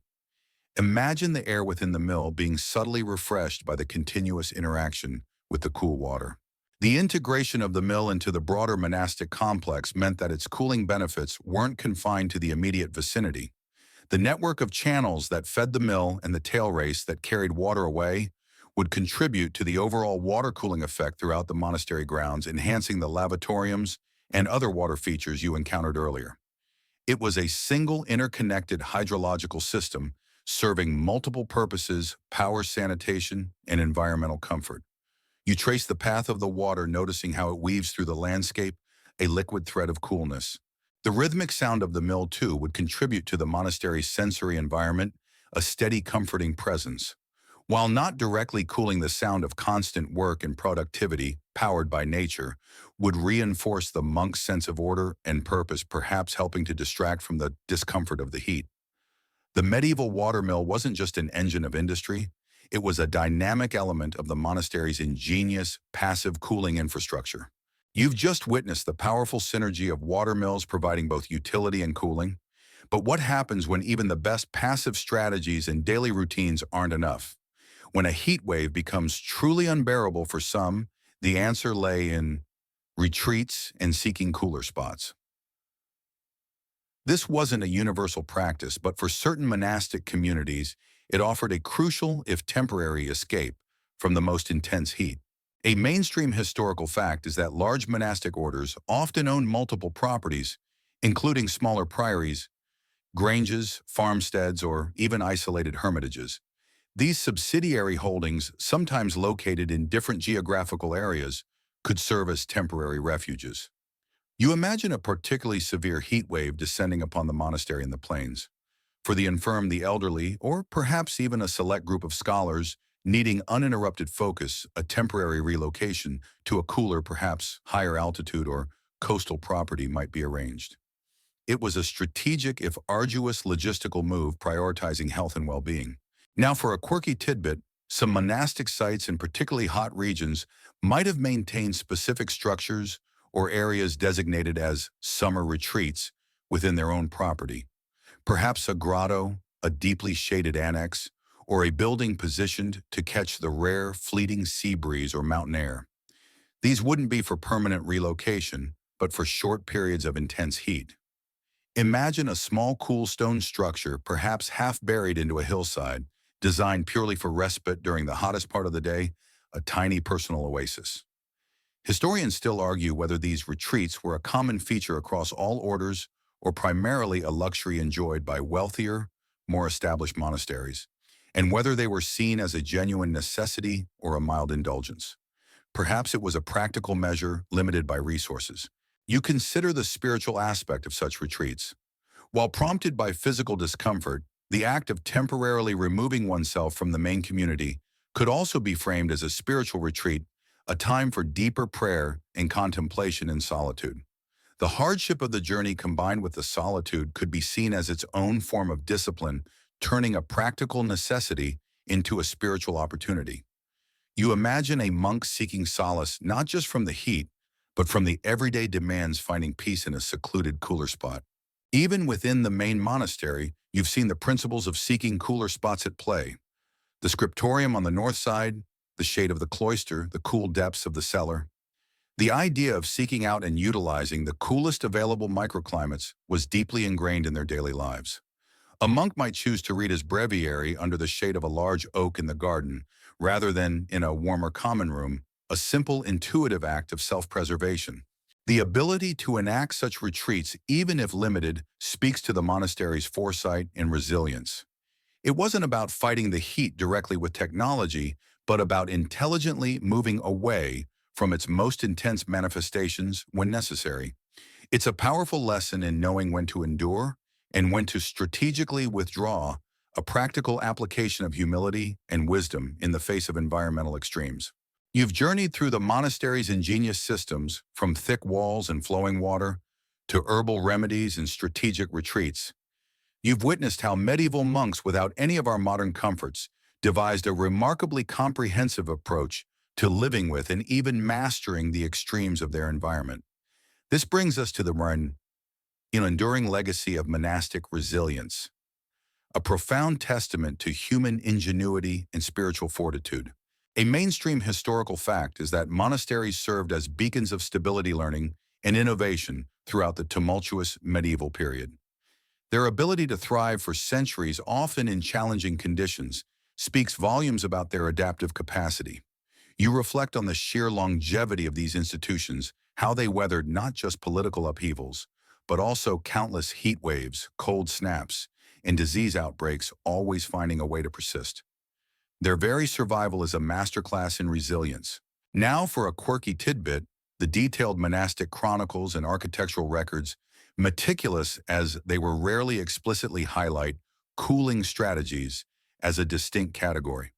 [SPEAKER 1] Imagine the air within the mill being subtly refreshed by the continuous interaction with the cool water. The integration of the mill into the broader monastic complex meant that its cooling benefits weren't confined to the immediate vicinity. The network of channels that fed the mill and the tail race that carried water away would contribute to the overall water cooling effect throughout the monastery grounds, enhancing the lavatoriums and other water features you encountered earlier. It was a single interconnected hydrological system serving multiple purposes: power, sanitation, and environmental comfort. You trace the path of the water, noticing how it weaves through the landscape, a liquid thread of coolness. The rhythmic sound of the mill, too, would contribute to the monastery's sensory environment, a steady, comforting presence. While not directly cooling, the sound of constant work and productivity, powered by nature, would reinforce the monk's sense of order and purpose, perhaps helping to distract from the discomfort of the heat. The medieval watermill wasn't just an engine of industry, it was a dynamic element of the monastery's ingenious, passive cooling infrastructure. You've just witnessed the powerful synergy of watermills providing both utility and cooling. But what happens when even the best passive strategies and daily routines aren't enough? When a heat wave becomes truly unbearable for some, the answer lay in retreats and seeking cooler spots. This wasn't a universal practice, but for certain monastic communities, it offered a crucial, if temporary, escape from the most intense heat. A mainstream historical fact is that large monastic orders often owned multiple properties, including smaller priories, granges, farmsteads, or even isolated hermitages. These subsidiary holdings, sometimes located in different geographical areas, could serve as temporary refuges. You imagine a particularly severe heat wave descending upon the monastery in the plains. For the infirm, the elderly, or perhaps even a select group of scholars needing uninterrupted focus, a temporary relocation to a cooler, perhaps higher altitude or coastal property might be arranged. It was a strategic, if arduous, logistical move prioritizing health and well-being. Now, for a quirky tidbit, some monastic sites in particularly hot regions might have maintained specific structures or areas designated as summer retreats within their own property. Perhaps a grotto, a deeply shaded annex, or a building positioned to catch the rare, fleeting sea breeze or mountain air. These wouldn't be for permanent relocation, but for short periods of intense heat. Imagine a small cool stone structure, perhaps half buried into a hillside, designed purely for respite during the hottest part of the day, a tiny personal oasis. Historians still argue whether these retreats were a common feature across all orders or primarily a luxury enjoyed by wealthier, more established monasteries, and whether they were seen as a genuine necessity or a mild indulgence. Perhaps it was a practical measure limited by resources. You consider the spiritual aspect of such retreats. While prompted by physical discomfort, the act of temporarily removing oneself from the main community could also be framed as a spiritual retreat, a time for deeper prayer and contemplation in solitude. The hardship of the journey combined with the solitude could be seen as its own form of discipline, turning a practical necessity into a spiritual opportunity. You imagine a monk seeking solace not just from the heat, but from the everyday demands, finding peace in a secluded, cooler spot. Even within the main monastery, you've seen the principles of seeking cooler spots at play. The scriptorium on the north side, the shade of the cloister, the cool depths of the cellar. The idea of seeking out and utilizing the coolest available microclimates was deeply ingrained in their daily lives. A monk might choose to read his breviary under the shade of a large oak in the garden, rather than in a warmer common room, a simple, intuitive act of self-preservation. The ability to enact such retreats, even if limited, speaks to the monastery's foresight and resilience. It wasn't about fighting the heat directly with technology, but about intelligently moving away from its most intense manifestations when necessary. It's a powerful lesson in knowing when to endure and when to strategically withdraw, a practical application of humility and wisdom in the face of environmental extremes. You've journeyed through the monastery's ingenious systems, from thick walls and flowing water to herbal remedies and strategic retreats. You've witnessed how medieval monks, without any of our modern comforts, devised a remarkably comprehensive approach to living with and even mastering the extremes of their environment. This brings us to the enduring legacy of monastic resilience, a profound testament to human ingenuity and spiritual fortitude. A mainstream historical fact is that monasteries served as beacons of stability, learning, and innovation throughout the tumultuous medieval period. Their ability to thrive for centuries, often in challenging conditions, speaks volumes about their adaptive capacity. You reflect on the sheer longevity of these institutions, how they weathered not just political upheavals, but also countless heat waves, cold snaps, and disease outbreaks, always finding a way to persist. Their very survival is a masterclass in resilience. Now for a quirky tidbit, the detailed monastic chronicles and architectural records, meticulous as they were, rarely explicitly highlight cooling strategies as a distinct category.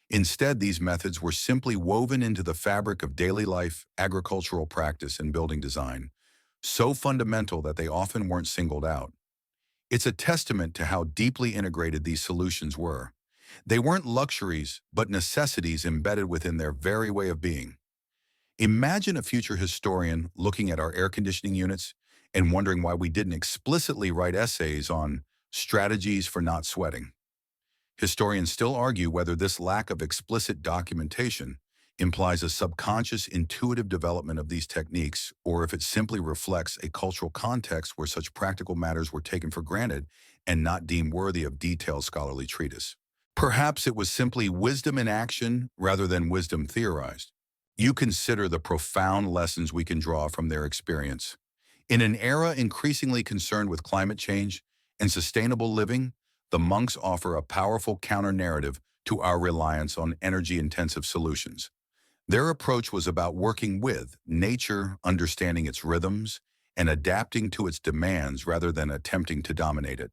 [SPEAKER 1] Instead, these methods were simply woven into the fabric of daily life, agricultural practice, and building design, so fundamental that they often weren't singled out. It's a testament to how deeply integrated these solutions were. They weren't luxuries, but necessities embedded within their very way of being. Imagine a future historian looking at our air conditioning units and wondering why we didn't explicitly write essays on strategies for not sweating. Historians still argue whether this lack of explicit documentation implies a subconscious, intuitive development of these techniques, or if it simply reflects a cultural context where such practical matters were taken for granted and not deemed worthy of detailed scholarly treatise. Perhaps it was simply wisdom in action rather than wisdom theorized. You consider the profound lessons we can draw from their experience. In an era increasingly concerned with climate change and sustainable living, the monks offer a powerful counter-narrative to our reliance on energy-intensive solutions. Their approach was about working with nature, understanding its rhythms, and adapting to its demands rather than attempting to dominate it.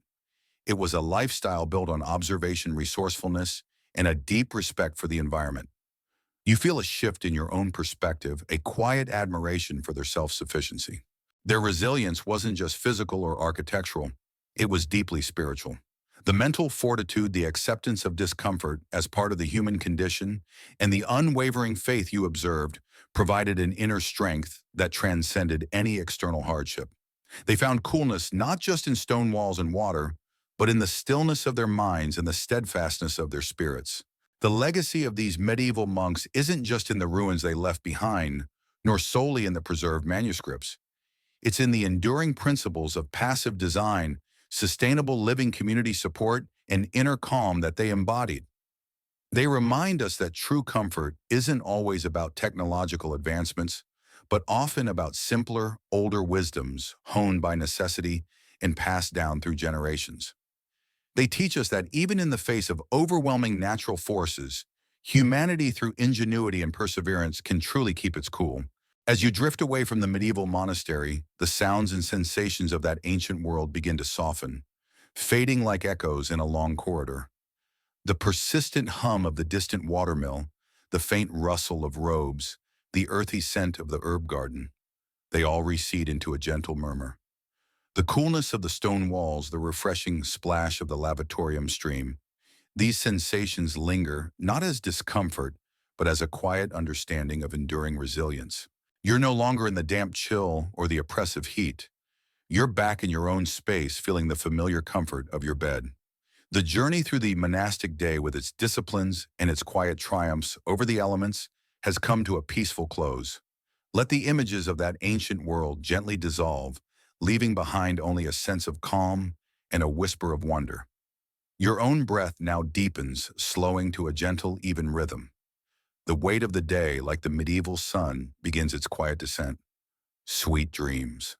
[SPEAKER 1] It was a lifestyle built on observation, resourcefulness, and a deep respect for the environment. You feel a shift in your own perspective, a quiet admiration for their self-sufficiency. Their resilience wasn't just physical or architectural, it was deeply spiritual. The mental fortitude, the acceptance of discomfort as part of the human condition, and the unwavering faith you observed provided an inner strength that transcended any external hardship. They found coolness not just in stone walls and water, but in the stillness of their minds and the steadfastness of their spirits. The legacy of these medieval monks isn't just in the ruins they left behind, nor solely in the preserved manuscripts. It's in the enduring principles of passive design, sustainable living, community support, and inner calm that they embodied. They remind us that true comfort isn't always about technological advancements, but often about simpler, older wisdoms honed by necessity and passed down through generations. They teach us that even in the face of overwhelming natural forces, humanity through ingenuity and perseverance can truly keep its cool. As you drift away from the medieval monastery, the sounds and sensations of that ancient world begin to soften, fading like echoes in a long corridor. The persistent hum of the distant watermill, the faint rustle of robes, the earthy scent of the herb garden, they all recede into a gentle murmur. The coolness of the stone walls, the refreshing splash of the lavatorium stream, these sensations linger not as discomfort, but as a quiet understanding of enduring resilience. You're no longer in the damp chill or the oppressive heat. You're back in your own space, feeling the familiar comfort of your bed. The journey through the monastic day with its disciplines and its quiet triumphs over the elements has come to a peaceful close. Let the images of that ancient world gently dissolve, leaving behind only a sense of calm and a whisper of wonder. Your own breath now deepens, slowing to a gentle, even rhythm. The weight of the day, like the medieval sun, begins its quiet descent. Sweet dreams.